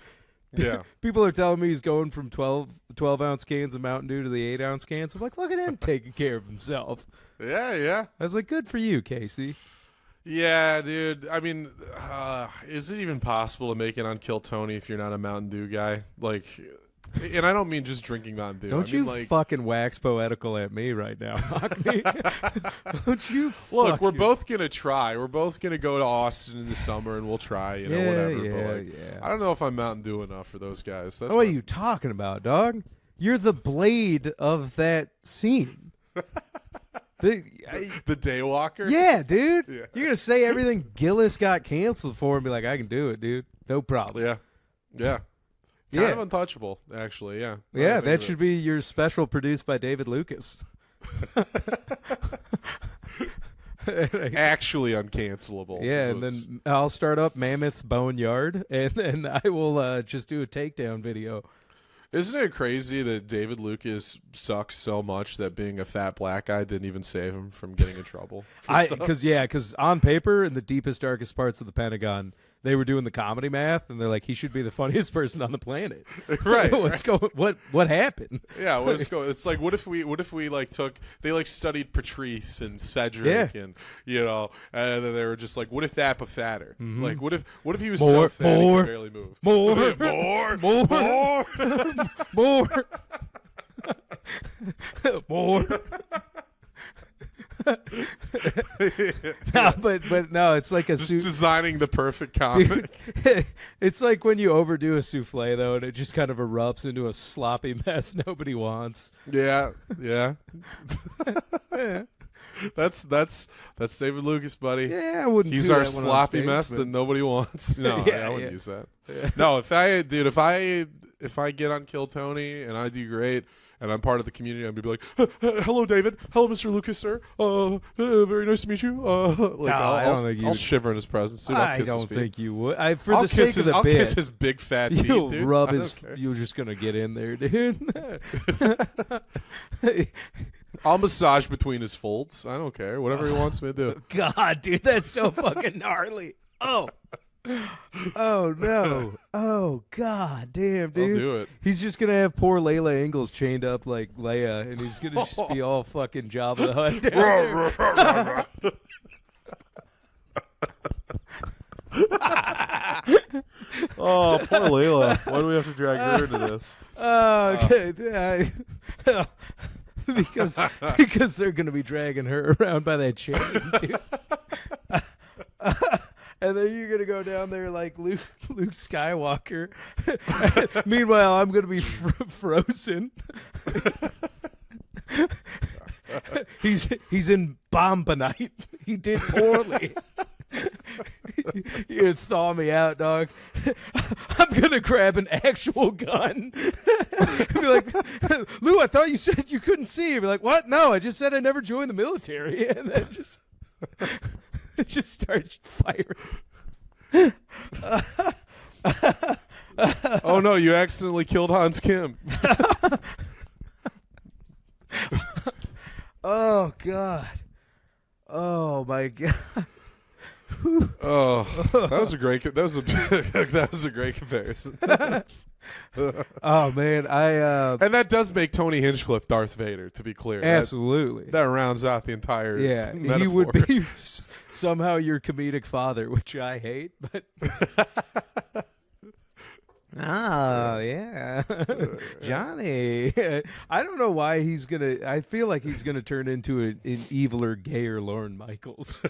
Yeah. People are telling me he's going from 12-ounce cans of Mountain Dew to the 8-ounce cans. I'm like, look at him taking care of himself. Yeah. I was like, good for you, Casey. Yeah, dude. I mean, is it even possible to make it on Kill Tony if you're not a Mountain Dew guy? Like, and I don't mean just drinking Mountain Dew. Don't I you mean, like, fucking wax poetical at me right now, Hockney. Don't you look, we're fucking- both going to try. We're both going to go to Austin in the summer, and we'll try, whatever. But like, I don't know if I'm Mountain Dew enough for those guys. That's What are you talking about, dog? You're the Blade of that scene. the Daywalker? Yeah, dude. Yeah. You're going to say everything Gillis got canceled for and be like, I can do it, dude. No problem. Yeah. Yeah. Kind of untouchable, actually, yeah. Yeah, that should be your special produced by David Lucas. actually uncancelable. Yeah, So and it's- then I'll start up Mammoth Boneyard, and then I will just do a takedown video. Isn't it crazy that David Lucas sucks so much that being a fat black guy didn't even save him from getting in trouble? Because on paper, in the deepest, darkest parts of the Pentagon, they were doing the comedy math, and they're like, he should be the funniest person on the planet. Right. What happened? Yeah, it's like what if we like they like studied Patrice and Cedric and and then they were just like, what if that but fatter? Like what if he was so fat he could barely move? More. No, but no, it's like a Just designing the perfect comic. It's like when you overdo a souffle though, and it just kind of erupts into a sloppy mess nobody wants. Yeah. That's David Lucas, buddy. Yeah, I wouldn't. He's do our that one on sloppy stage, mess but- that nobody wants. No, Yeah, I wouldn't yeah. use that. Yeah. No, if I get on Kill Tony and I do great and I'm part of the community, I'm gonna be like, hello, David. Hello, Mr. Lucas, sir. Very nice to meet you. Like, I don't think I'll you- shiver in his presence. Dude, I'll I kiss don't his feet. think you would. I'll For the sake kiss of the I'll bit, kiss his big fat feet, you'll dude. rub I his. don't care. You're just gonna get in there, dude. I'll massage between his folds. I don't care. Whatever he wants me to do. God, dude, that's so fucking gnarly. Oh no. Oh god, damn, dude. I'll do it. He's just gonna have poor Layla Ingalls chained up like Leia, and he's gonna just be all fucking Jabba the Hutt down there. Oh, poor Layla. Why do we have to drag her into this? Okay. Because they're gonna be dragging her around by that chain, dude. And then you're gonna go down there like Luke Skywalker. Meanwhile, I'm gonna be frozen. He's in Bombonite. He did poorly. You thaw me out, dog. I'm gonna grab an actual gun. Be like, Lou, I thought you said you couldn't see. Be like, what? No, I just said I never joined the military, and then just starts firing. Oh no, you accidentally killed Hans Kim. Oh God. Oh my God. Oh, that was a great comparison. Oh man, And that does make Tony Hinchcliffe Darth Vader, to be clear. absolutely. That rounds out the entire Yeah, metaphor. he would be somehow your comedic father, which I hate, but. Oh yeah, Johnny. I don't know why he's gonna. I feel like he's gonna turn into an eviler, gayer Lorne Michaels.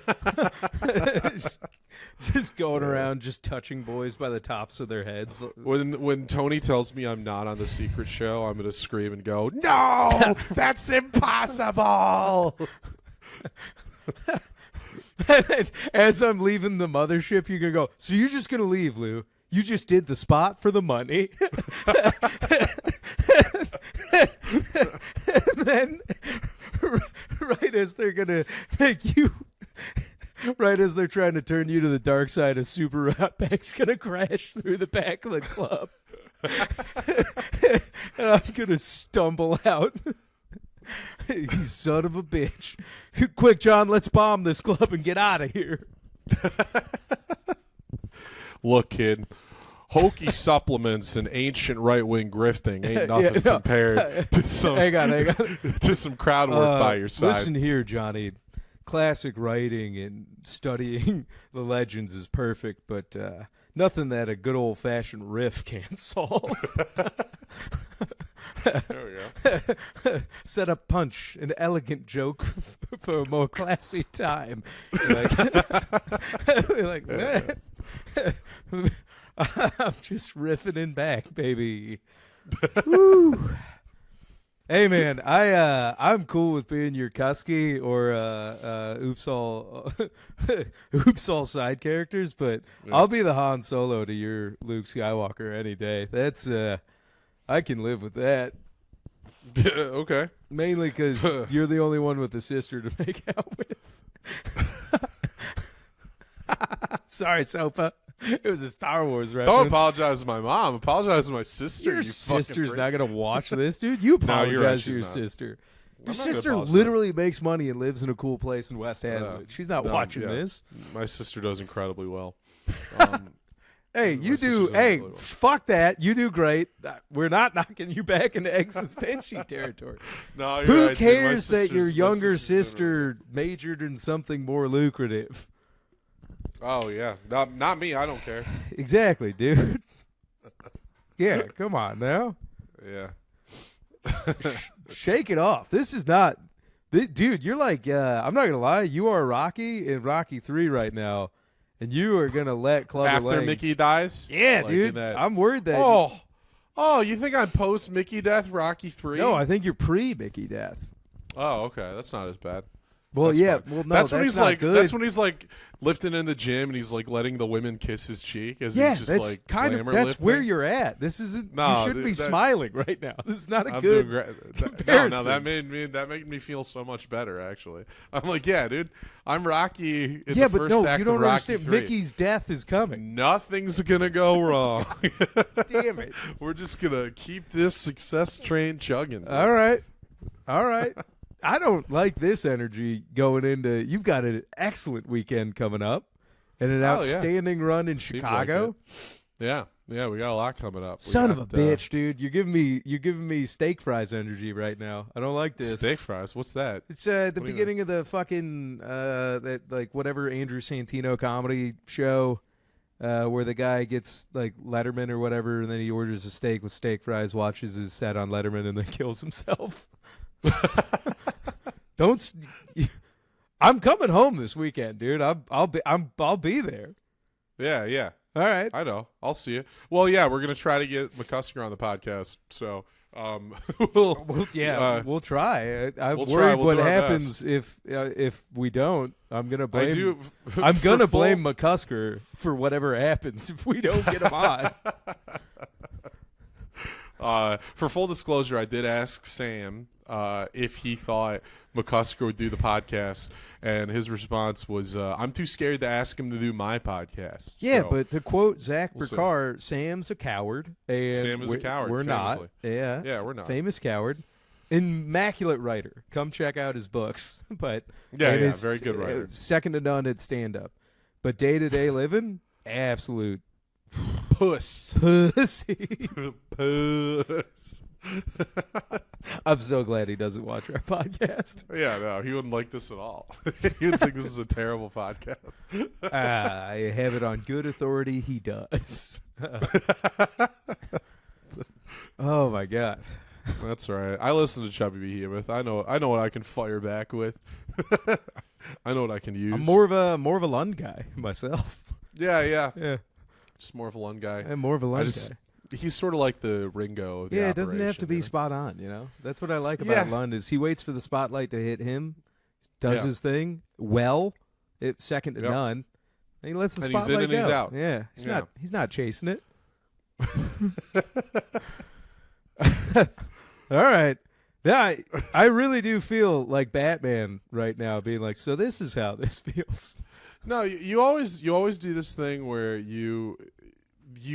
just going around, just touching boys by the tops of their heads. When Tony tells me I'm not on the secret show, I'm gonna scream and go, "No, that's impossible!" And as I'm leaving the mothership, you're gonna go. So you're just gonna leave, Lou? You just did the spot for the money. And then as they're gonna make you, right as they're trying to turn you to the dark side, a super Outback's gonna crash through the back of the club, and I'm gonna stumble out. You son of a bitch! Quick, John, let's bomb this club and get out of here. Look, kid. Hokey supplements and ancient right-wing grifting ain't nothing compared to some Hang on. to some crowd work by your side. Listen here, Johnny. Classic writing and studying the legends is perfect, but nothing that a good old-fashioned riff can't solve. There we go. Set up punch, an elegant joke for a more classy time. You're like, man. I'm just riffing in back, baby. Woo. Hey man, I'm cool with being your Kusky or Oops all side characters, but I'll be the Han Solo to your Luke Skywalker any day. That's I can live with that. Okay. Mainly because you're the only one with a sister to make out with. Sorry, Sopa. It was a Star Wars reference. Don't apologize to my mom. Apologize to my sister. Your you fucking sister's prick. not going to watch this, dude. You No, you're right, apologize to she's your not. sister. Your I'm not gonna sister apologize. literally makes money and lives in a cool place in West Hazlet. She's not No, watching yeah. this. My sister does incredibly well. Hey, My you sister's do. doing Hey, really well. fuck that. You do great. We're not knocking you back into existential territory. No, you're Who right, dude. My cares that your sister's- my younger sister's doing really sister majored in something more lucrative? well. Oh yeah, not me. I don't care. Exactly, dude. Yeah, come on now. Yeah. Shake it off. This is not, dude. You're like, I'm not gonna lie. You are Rocky in Rocky 3 right now, and you are gonna let Clubber After Lang. Mickey dies. Yeah, Like dude. in that- I'm worried that. Oh, you think I'm post Mickey death, Rocky 3? No, I think you're pre Mickey death. Oh, okay, that's not as bad. Well, That's yeah. fine. Well, no, that's when he's not like. good. That's when he's like lifting in the gym and he's like letting the women kiss his cheek as Yeah, he's just that's like kind of glamour that's lifting. where you're at. This isn't. No, you shouldn't be that- smiling right now. This is not a I'm good doing great. comparison. No, that made me feel so much better. Actually, I'm like, yeah, dude, I'm Rocky. In yeah, the but first no, act you don't of Rocky understand. 3. Mickey's death is coming. Nothing's gonna go wrong. Damn it! We're just gonna keep this success train chugging. All right. I don't like this energy going into. You've got an excellent weekend coming up, and an Oh, yeah. outstanding run in Seems Chicago. like yeah, we got a lot coming up. We Son of got, a bitch, dude! You're giving me steak fries energy right now. I don't like this. steak fries. What's that? It's at the What do you beginning of the fucking that like whatever Andrew Santino comedy show, where the guy gets like Letterman or whatever, and then he orders a steak with steak fries, watches his set on Letterman, and then kills himself. I'm coming home this weekend, dude. I'll be there. Yeah. All right. I know. I'll see you. Well, yeah, we're gonna try to get McCusker on the podcast. So, we'll We'll try. I'm we'll worried try. We'll what do our happens if we don't. I'm gonna blame. I do. I'm for gonna full- blame McCusker for whatever happens if we don't get him on. For full disclosure, I did ask Sam if he thought McCusker would do the podcast, and his response was, "I'm too scared to ask him to do my podcast." Yeah, So, but to quote Zach we'll see. Burkar, Sam's a coward. And Sam is a we're- coward, We're famously. not. Yeah. Yeah, we're not. Famous coward. Immaculate writer. Come check out his books. But Yeah, and yeah, his- very good writer. Second to none at stand up. But day to day living, absolute puss. pussy. Puss. I'm so glad he doesn't watch our podcast. Yeah, no, he wouldn't like this at all. He would think this is a terrible podcast. I have it on good authority. He does. Oh my god. That's all right. I listen to Chubby Behemoth. I know what I can fire back with. I know what I can use. I'm more of a Lund guy myself. Yeah. Yeah, Just more of a Lund guy. I'm more of a Lund guy. He's sort of like the Ringo of the Yeah, it doesn't have to operation, be you know? spot on. You know, that's what I like about Yeah. Lund is he waits for the spotlight to hit him, does Yeah. his thing well, second to Yep. none, and he lets the And he's in spotlight and he's go. out. Yeah, Yeah. he's not chasing it. All right. Yeah, I really do feel like Batman right now, being like, so this is how this feels. No, you always do this thing where you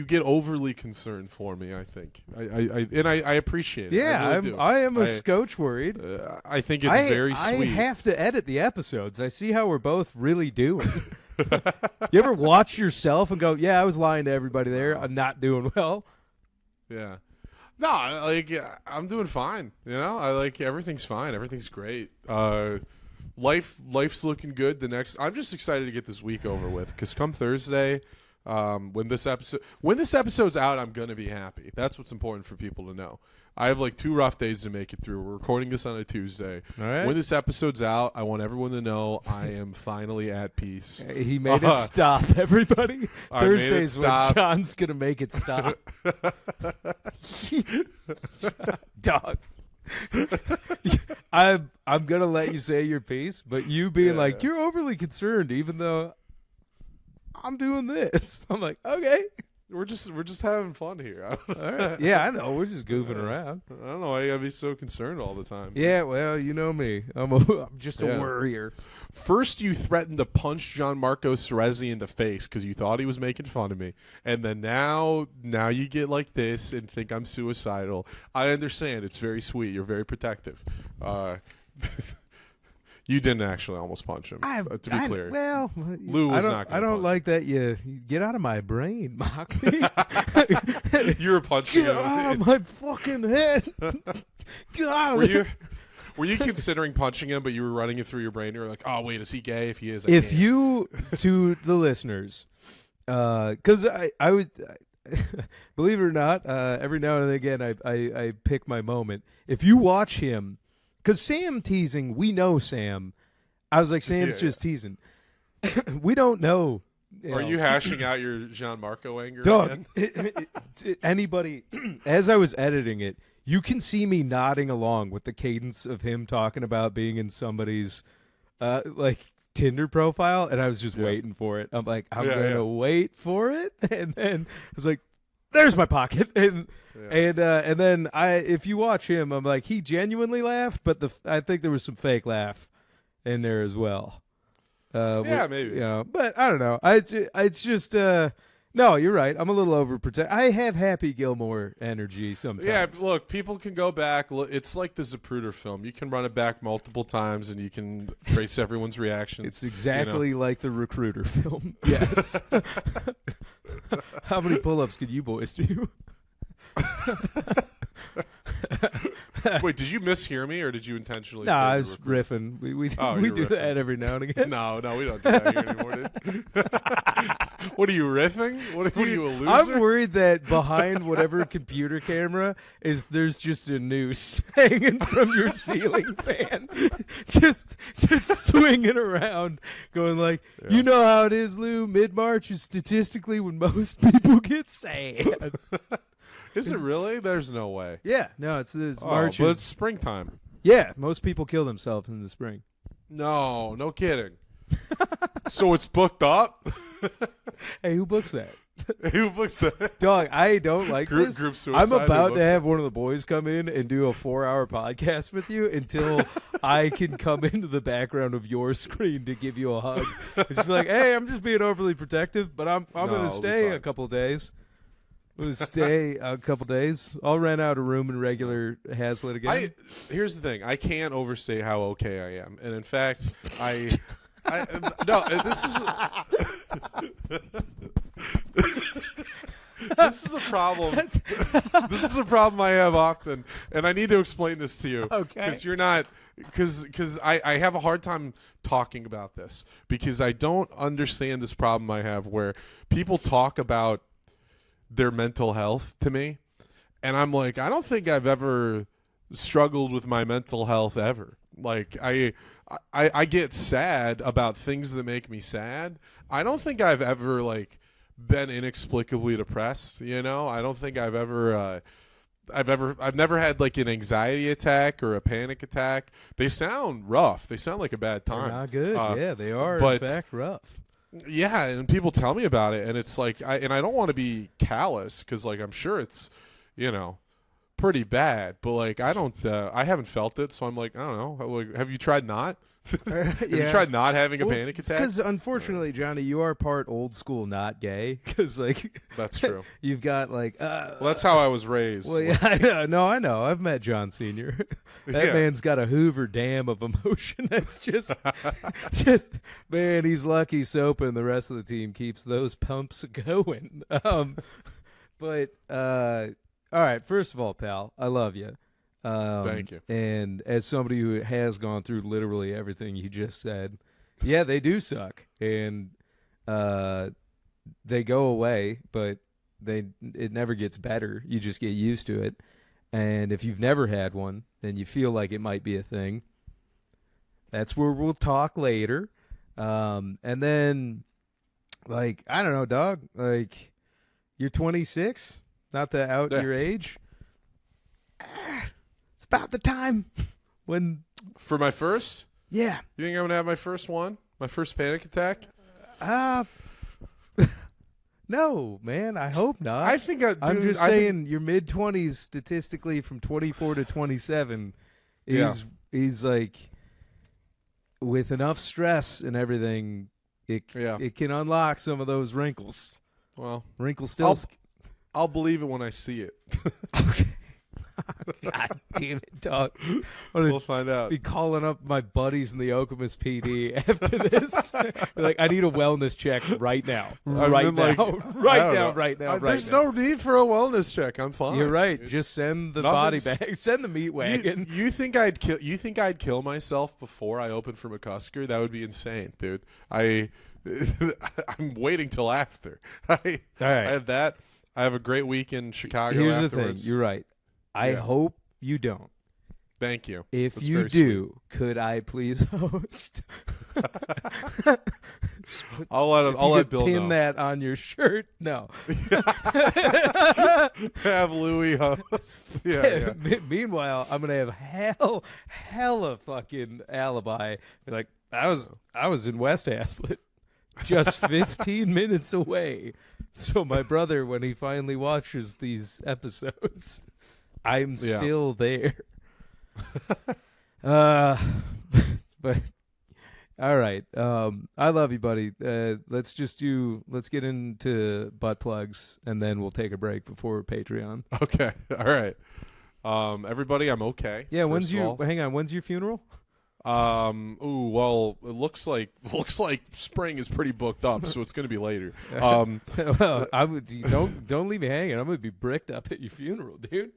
get overly concerned for me. I think I appreciate it. Yeah, I really do. I am a scotch worried. I think it's very I sweet. have to edit the episodes. I see how we're both really doing. You ever watch yourself and go, yeah, I was lying to everybody there. I'm not doing well. Yeah. No, I'm doing fine. You know, I like everything's fine. Everything's great. Life's looking good. I'm just excited to get this week over with because come Thursday, when this episode's out, I'm gonna be happy. That's what's important for people to know. I have like 2 rough days to make it through. We're recording this on a Tuesday. All right. When this episode's out, I want everyone to know I am finally at peace. He made it stop, everybody. I made it Thursday's when stop. John's going to make it stop. Dog. I'm going to let you say your piece, but you being like, you're overly concerned, even though I'm doing this. I'm like, okay. We're just having fun here. All right. Yeah, I know. We're just goofing around. I don't know why you gotta be so concerned all the time. Yeah, well, you know me. I'm just a worrier. First, you threatened to punch Gianmarco Cerezi in the face because you thought he was making fun of me, and then now you get like this and think I'm suicidal. I understand. It's very sweet. You're very protective. You didn't actually almost punch him. To be clear, Well, Lou was not. I don't like that. You get out of my brain, mock me. You were punching Get him. out of my fucking head. Get out of there. Were you considering punching him, but you were running it through your brain? You were like, "Oh, wait, is he gay? If he is, If you, to the listeners, because I was, believe it or not, every now and again I pick my moment. If you watch him, because Sam teasing, we know Sam. I was like, Sam's just teasing. We don't know. Are you hashing out your Gianmarco anger Dog, again? anybody, as I was editing it, you can see me nodding along with the cadence of him talking about being in somebody's like Tinder profile, and I was just waiting for it. I'm like, I'm gonna wait for it, and then I was like, there's my pocket, and then if you watch him, I'm like, he genuinely laughed, but I think there was some fake laugh in there as well. Maybe. You know, but I don't know. It's just no, you're right. I'm a little overprotective. I have Happy Gilmore energy sometimes. Yeah, look, people can go back. It's like the Zapruder film. You can run it back multiple times, and you can trace everyone's reactions. It's exactly like the Recruiter film. Yes. How many pull-ups could you boys do? Wait, did you mishear me, or did you intentionally? No, say I the was Recruiter? riffing. We do riffing. that every now and again. No, we don't do that here anymore, dude. What are you riffing? What are you, a loser? I'm worried that behind whatever computer camera there's just a noose hanging from your ceiling fan, just swinging around, going like, you know how it is, Lou. Mid-March is statistically when most people get sad. Is it really? There's no way. Yeah, no, it's March. But it's springtime. Yeah, most people kill themselves in the spring. No kidding. So it's booked up? Hey, who books that? Who books that? Dog, I don't like this. Group suicide. I'm about Who to books have one of the boys come in and do a 4-hour podcast with you until I can come into the background of your screen to give you a hug. Just be like, hey, I'm just being overly protective, but I'm going to it'll be stay fine. a couple of days. I'm going to stay a couple days. I'll rent out a room in regular Hazlitt again. Here's the thing. I can't overstate how okay I am. And in fact, this is a problem. This is a problem I have often, and I need to explain this to you. Okay. Because I have a hard time talking about this because I don't understand this problem I have where people talk about their mental health to me, and I'm like, I don't think I've ever struggled with my mental health ever. Like I get sad about things that make me sad. I don't think I've ever like been inexplicably depressed. You know, I don't think I've never had like an anxiety attack or a panic attack. They sound rough. They sound like a bad time. They're not good. Yeah, they are, but in fact, rough. Yeah, and people tell me about it, and it's like, I don't want to be callous because, like, I'm sure it's, you know, pretty bad, but like I don't, I haven't felt it, so I'm like, I don't know. Like, have you tried not? Have you tried not having a panic attack? Because unfortunately, Johnny, you are part old school, not gay. Because like That's true. You've got like. Well, that's how I was raised. Well, yeah, I know. No, I know. I've met John Senior. That Yeah. man's got a Hoover Dam of emotion. That's just, man. He's lucky Sopa and the rest of the team keeps those pumps going. But all right. First of all, pal, I love you. Thank you. And as somebody who has gone through literally everything you just said, yeah, they do suck, and they go away, but it never gets better. You just get used to it. And if you've never had one, then you feel like it might be a thing. That's where we'll talk later. And then, like, I don't know, dog. Like, you're 26, not to out Yeah. your age. It's about the time when, For my first, yeah. you think I'm gonna have my first one? My first panic attack? No, man, I hope not. I think I'm just I think- saying your mid-20s statistically from 24 to 27 is like with enough stress and everything, it can unlock some of those wrinkles. well, Wrinkles still. I'll believe it when I see it. Okay. God damn it, dog. I'm We'll gonna find out. be calling up my buddies in the Okemos PD after this. Like, I need a wellness check right now. Right been now. like, Right I don't now. know. Right now. Right There's now. no need for a wellness check. I'm fine. You're right. Just send the body Nothing's- bag. Send the meat wagon. You think I'd kill? You think I'd kill myself before I open for McCusker? That would be insane, dude. I'm waiting till after. All right. I have that. I have a great week in Chicago. Here's afterwards. the thing. You're right. I Yeah. hope you don't. Thank you. If That's you very do, could I please host? I'll let If I'll you let could Bill pin know. that on your shirt. No. Have Louis host. Yeah. Meanwhile, I'm gonna have hella fucking alibi. Be like, I was in West Haslett, just 15 minutes away. So my brother, when he finally watches these episodes, I'm Yeah. still there. But all right. I love you, buddy. Let's get into butt plugs, and then we'll take a break before Patreon. Okay. All right. Everybody, I'm okay. Yeah. first of all. Hang on. When's your funeral? Ooh, well, it looks like spring is pretty booked up, so it's going to be later. Um, Well, I would don't leave me hanging. I'm gonna be bricked up at your funeral, dude.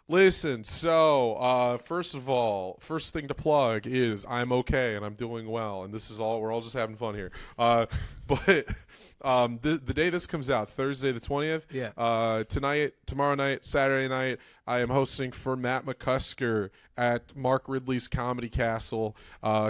Listen, so first of all, first thing to plug is I'm okay and I'm doing well, and this is all we're all just having fun here. But the day this comes out, Thursday the 20th, tonight, tomorrow night, Saturday night, I am hosting for Matt McCusker at Mark Ridley's Comedy Castle.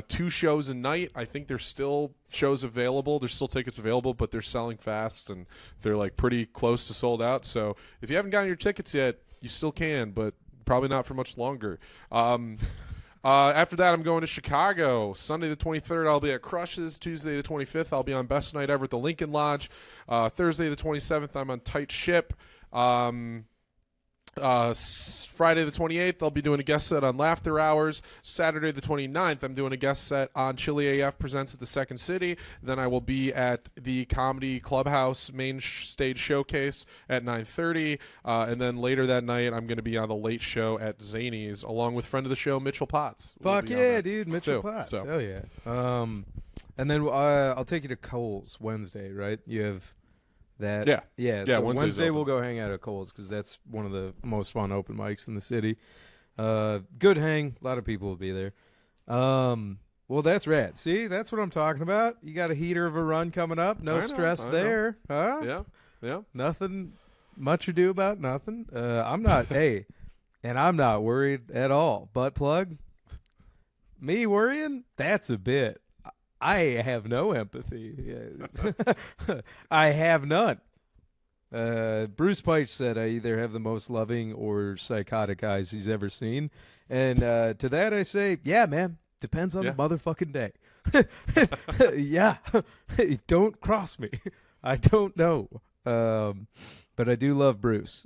2 shows a night. I think there's still shows available. There's still tickets available, but they're selling fast and they're like pretty close to sold out. So if you haven't gotten your tickets yet, you still can, but probably not for much longer. After that, I'm going to Chicago. Sunday the 23rd, I'll be at Crush's. Tuesday the 25th, I'll be on Best Night Ever at the Lincoln Lodge. Thursday the 27th, I'm on Tight Ship. Friday the 28th, I'll be doing a guest set on Laughter Hours. Saturday the 29th, I'm doing a guest set on Chili AF Presents at the Second City. Then I will be at the Comedy Clubhouse main stage showcase at 9:30. And then later that night, I'm going to be on the late show at Zany's along with friend of the show, Mitchell Potts. We'll Fuck be on yeah, that dude, Mitchell too, Potts. so. Oh yeah. And then I'll take you to Cole's Wednesday, right? You have that. Yeah. Yeah. Yeah, So Wednesday's Wednesday we'll open. go hang out at Cole's because that's one of the most fun open mics in the city. Good hang. A lot of people will be there. Well, that's rad. See, that's what I'm talking about. You got a heater of a run coming up. No I know, stress I know. there. Huh? Yeah. Yeah. Nothing much ado about nothing. I'm not, hey, and I'm not worried at all. Butt plug? Me worrying? That's a bit. I have no empathy. I have none. Bruce Peich said I either have the most loving or psychotic eyes he's ever seen. And to that I say, yeah, man. Depends on Yeah. the motherfucking day. Yeah. Don't cross me. I don't know. But but I do love Bruce.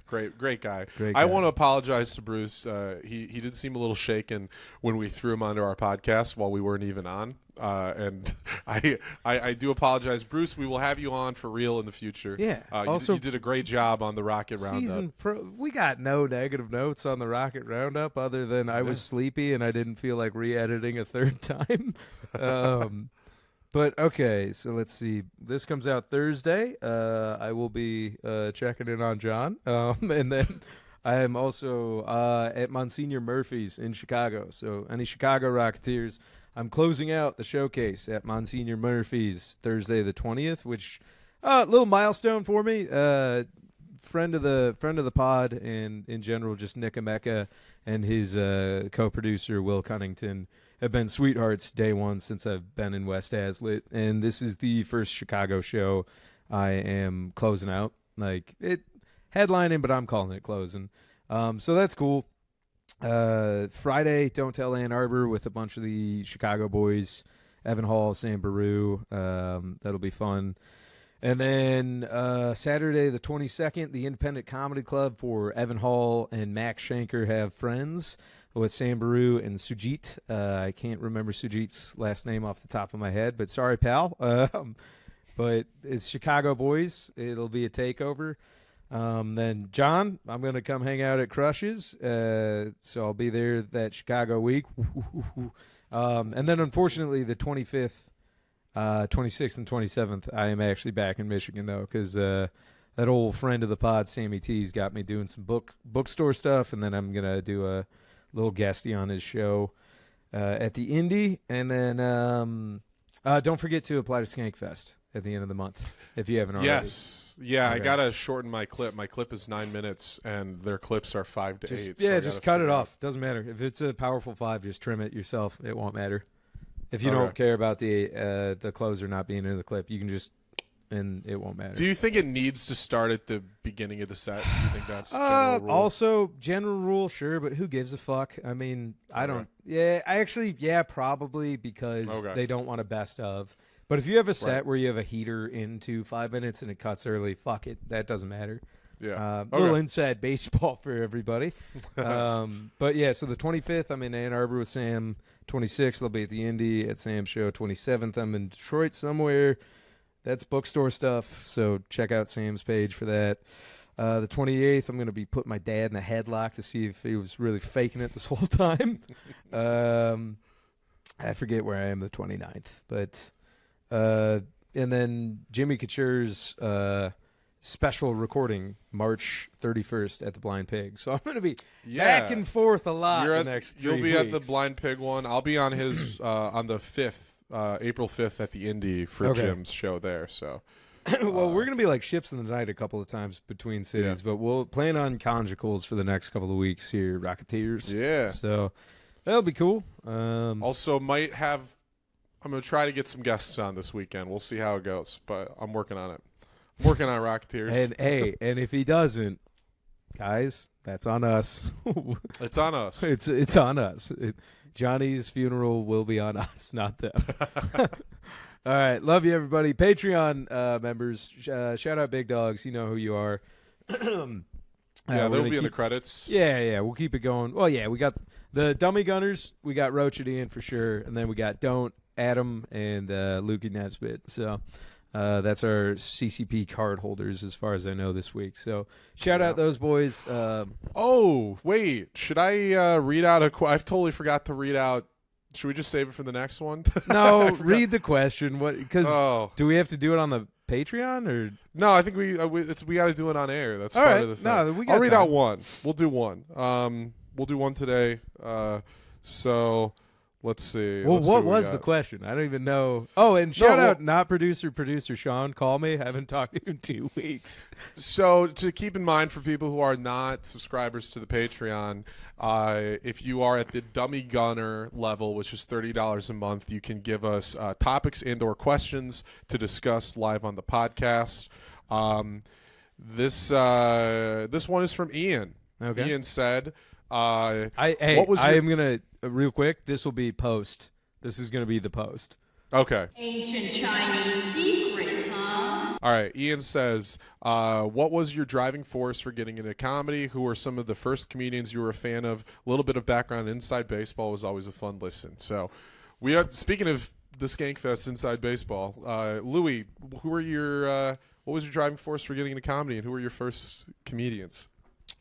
Great guy. Great I guy. want to apologize to Bruce. He did seem a little shaken when we threw him onto our podcast while we weren't even on. And I do apologize, Bruce. We will have you on for real in the future. Yeah. You did a great job on the Rocket Roundup. We got no negative notes on the Rocket Roundup other than I was sleepy and I didn't feel like re-editing a third time. But okay, so let's see. This comes out Thursday. I will be checking in on John, and then I am also at Monsignor Murphy's in Chicago. So any Chicago Rocketeers, I'm closing out the showcase at Monsignor Murphy's Thursday the 20th, which a little milestone for me. Friend of the pod, and in general, just Nick Emeka and his co-producer Will Cunnington have been sweethearts day one since I've been in West Hazlitt, and this is the first Chicago show I am closing out. Like, it headlining, but I'm calling it closing. So that's cool. Friday, Don't Tell Ann Arbor with a bunch of the Chicago boys, Evan Hall, Sam Baru. That'll be fun. And then Saturday the 22nd, the Independent Comedy Club for Evan Hall and Max Shanker Have Friends with Sam Baru and Sujit. I can't remember Sujit's last name off the top of my head, but sorry, pal. But it's Chicago boys. It'll be a takeover. Then John, I'm going to come hang out at Crush's, so I'll be there that Chicago week. And then unfortunately the 25th, 26th and 27th, I am actually back in Michigan, though, because that old friend of the pod, Sammy T's, got me doing some bookstore stuff, and then I'm going to do a little guesty on his show at the Indy. And then don't forget to apply to Skankfest at the end of the month if you haven't already. Yes. Yeah, Okay. I got to shorten my clip. My clip is 9 minutes, and their clips are 5 to 8. Yeah, so just cut it off. Doesn't matter. If it's a powerful 5, just trim it yourself. It won't matter. If you don't care about the closer not being in the clip, you can just, and it won't matter. Do you think it needs to start at the beginning of the set? Do you think that's general rule? Also, general rule, sure, but who gives a fuck? I mean, I don't. Yeah, probably because they don't want a best of. But if you have a set where you have a heater into 5 minutes and it cuts early, fuck it. That doesn't matter. Yeah. Little inside baseball for everybody. But yeah, so the 25th, I'm in Ann Arbor with Sam. 26th, I'll be at the Indy at Sam's show. 27th, I'm in Detroit somewhere. That's bookstore stuff, so check out Sam's page for that. The 28th, I'm going to be putting my dad in a headlock to see if he was really faking it this whole time. I forget where I am the 29th. But and then Jimmy Couture's special recording March 31st at the Blind Pig. So I'm going to be back and forth a lot the next 3 weeks. You'll be at the Blind Pig one. I'll be on his on the 5th, April 5th at the Indy for Jim's show there. So, well, we're going to be like ships in the night a couple of times between cities, but we'll plan on conjugals for the next couple of weeks here, Rocketeers. Yeah. So that'll be cool. Also, might have. I'm going to try to get some guests on this weekend. We'll see how it goes, but I'm working on it. I'm working on Rocketeers. And hey, and if he doesn't, guys, that's on us. It's on us. It's on us. Johnny's funeral will be on us, not them. All right, love you, everybody. Patreon members, shout out Big Dogs. You know who you are. Yeah, they'll be in the credits. Yeah, we'll keep it going. Well, yeah, we got the Dummy Gunners. We got Roach at Ian for sure, and then we got Don't, Adam, and Lukey Nesbitt. So that's our CCP card holders as far as I know this week. So shout out those boys. Oh, wait. Should I read out I've totally forgot to read out. Should we just save it for the next one? No, read the question. What? Because do we have to do it on the Patreon or? No, I think we got to do it on air. That's all part right. of the thing. No, we got I'll read time. out one. We'll do one. We'll do one today. So let's see. Well, Let's see what we was got. the question? I don't even know. Oh, and shout out not producer Sean. Call me. I haven't talked to you in 2 weeks. So to keep in mind for people who are not subscribers to the Patreon, if you are at the Dummy Gunner level, which is $30 a month, you can give us topics and/or questions to discuss live on the podcast. This one is from Ian. Okay. Ian said, I am gonna real quick. This will be post. This is gonna be the post. Okay. Ancient Chinese secret, huh? All right. Ian says, what was your driving force for getting into comedy? Who were some of the first comedians you were a fan of? A little bit of background inside baseball was always a fun listen. So we are, speaking of the Skankfest inside baseball, Louis, what was your driving force for getting into comedy, and who were your first comedians?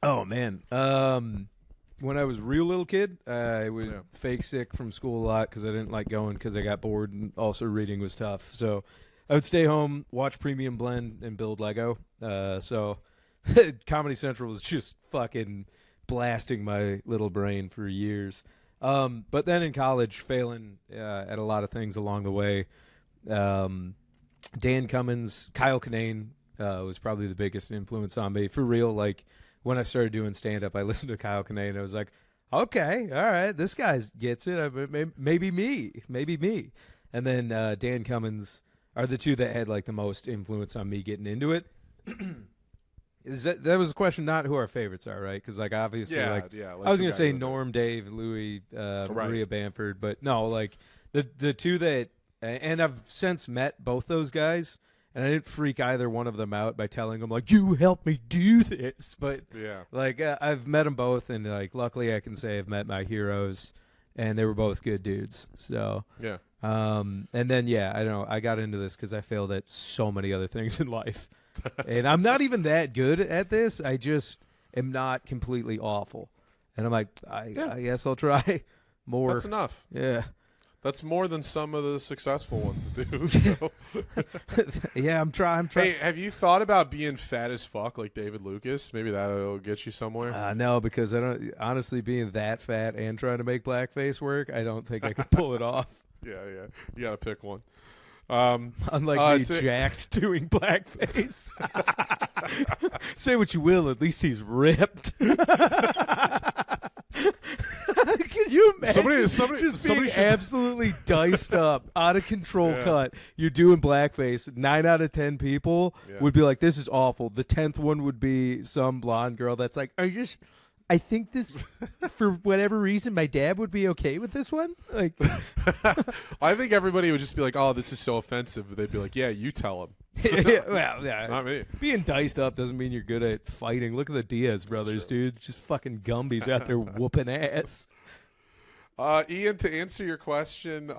Oh man, when I was a real little kid, I would fake sick from school a lot because I didn't like going because I got bored, and also reading was tough. So I would stay home, watch Premium Blend, and build Lego. So Comedy Central was just fucking blasting my little brain for years. But then in college, failing at a lot of things along the way. Dan Cummins, Kyle Kinane was probably the biggest influence on me. For real, like, when I started doing stand-up, I listened to Kyle Kinane, and I was like, okay, all right, this guy gets it. Maybe me. And then Dan Cummins are the two that had, like, the most influence on me getting into it. That was a question, not who our favorites are, right? Because, like, obviously, I was going to say Norm, Dave, Louis, Maria Bamford, but no, like, the two that, and I've since met both those guys, and I didn't freak either one of them out by telling them, like, you helped me do this. But, like, I've met them both, and, like, luckily I can say I've met my heroes, and they were both good dudes. So, and then, I don't know, I got into this because I failed at so many other things in life. And I'm not even that good at this. I just am not completely awful. And I'm like, I guess I'll try more. That's enough. Yeah. That's more than some of the successful ones do. So. Yeah, I'm trying. Hey, have you thought about being fat as fuck like David Lucas? Maybe that'll get you somewhere. No, because I don't. Honestly, being that fat and trying to make blackface work, I don't think I could pull it off. Yeah. You gotta pick one. Unlike me, jacked doing blackface. Say what you will, at least he's ripped. Can you imagine just being absolutely diced up, out of control cut? You're doing blackface. 9 out of 10 people would be like, this is awful. The 10th one would be some blonde girl that's like, I think this, for whatever reason, my dad would be okay with this one. Like, I think everybody would just be like, "Oh, this is so offensive." But they'd be like, "Yeah, you tell him." Not me. Being diced up doesn't mean you're good at fighting. Look at the Diaz brothers, dude. Just fucking Gumbies out there whooping ass. Ian, to answer your question,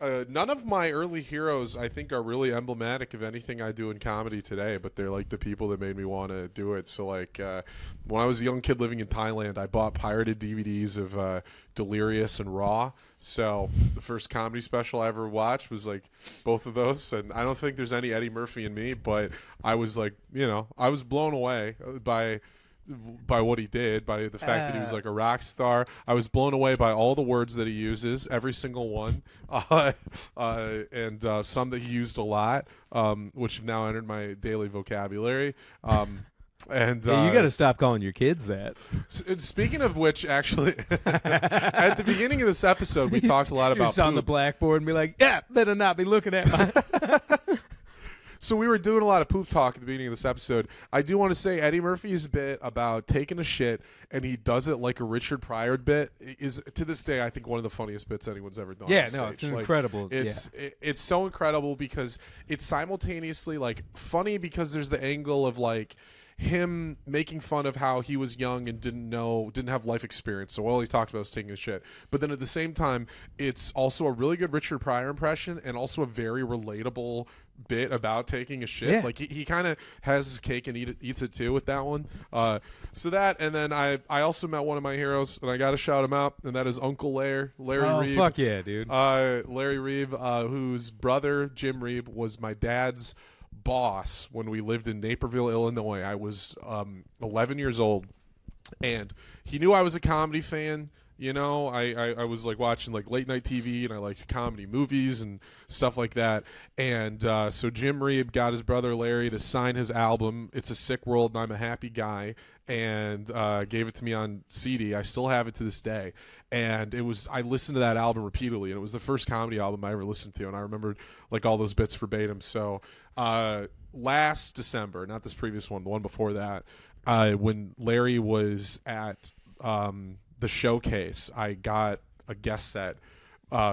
none of my early heroes, I think, are really emblematic of anything I do in comedy today, but they're like the people that made me want to do it. So, like, when I was a young kid living in Thailand, I bought pirated DVDs of Delirious and Raw. So the first comedy special I ever watched was like both of those. And I don't think there's any Eddie Murphy in me, but I was like, I was blown away by what he did, by the fact that he was like a rock star. I was blown away by all the words that he uses, every single one, and some that he used a lot, which have now entered my daily vocabulary. And you got to stop calling your kids that. Speaking of which, actually, at the beginning of this episode, we talked a lot about on the blackboard and be like, better not be looking at my... So we were doing a lot of poop talk at the beginning of this episode. I do want to say Eddie Murphy's bit about taking a shit, and he does it like a Richard Pryor bit, is to this day I think one of the funniest bits anyone's ever done. Yeah, on stage. It's incredible. It's so incredible because it's simultaneously like funny because there's the angle of like him making fun of how he was young and didn't have life experience, so all he talked about was taking a shit. But then at the same time, it's also a really good Richard Pryor impression and also a very relatable bit about taking a shit. Yeah. Like he kind of has his cake and eats it too with that one. So that, and then I also met one of my heroes, and I got to shout him out, and that is Uncle Larry Reeb. Fuck yeah, dude. Larry Reeb, whose brother Jim Reeb was my dad's boss when we lived in Naperville, Illinois. I was 11 years old, and he knew I was a comedy fan. I was like watching like late night TV, and I liked comedy movies and stuff like that. And so Jim Reeb got his brother Larry to sign his album, It's a Sick World and I'm a Happy Guy, and gave it to me on CD. I still have it to this day. And I listened to that album repeatedly, and it was the first comedy album I ever listened to, and I remembered like all those bits verbatim. So last December, not this previous one, the one before that, when Larry was at the showcase, I got a guest set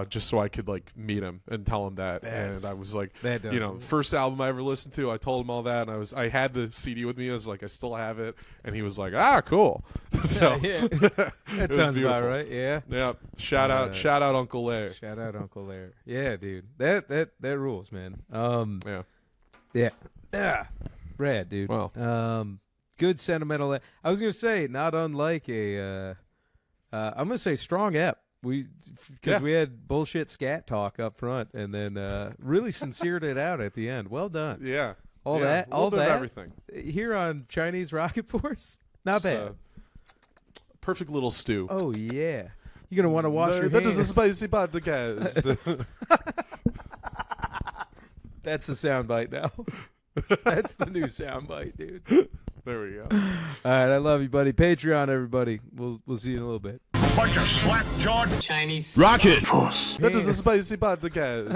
just so I could like meet him and tell him that. And I was like, that does you know, first album I ever listened to. I told him all that, and I had the CD with me. I was like, I still have it, and he was like, ah, cool. So Yeah. it That was sounds beautiful. about right. Yeah. Yeah, shout out Uncle Larry. Shout out Uncle Larry. Yeah, dude. That rules, man. Yeah. Yeah. Yeah. Rad, dude. Well. Good sentimental. I was gonna say, not unlike a. I'm gonna say strong ep. Because we had bullshit scat talk up front, and then really sincered it out at the end. Well done. Yeah. All Yeah, that. a little All bit of that. everything. Here on Chinese Rocket Force. Not bad. Perfect little stew. Oh yeah. You're gonna want to wash your That hands. is a spicy podcast. That's the soundbite now. That's the new soundbite, dude. There we go. All right, I love you, buddy. Patreon, everybody. We'll see you in a little bit. Chinese Rocket. That is a spicy podcast.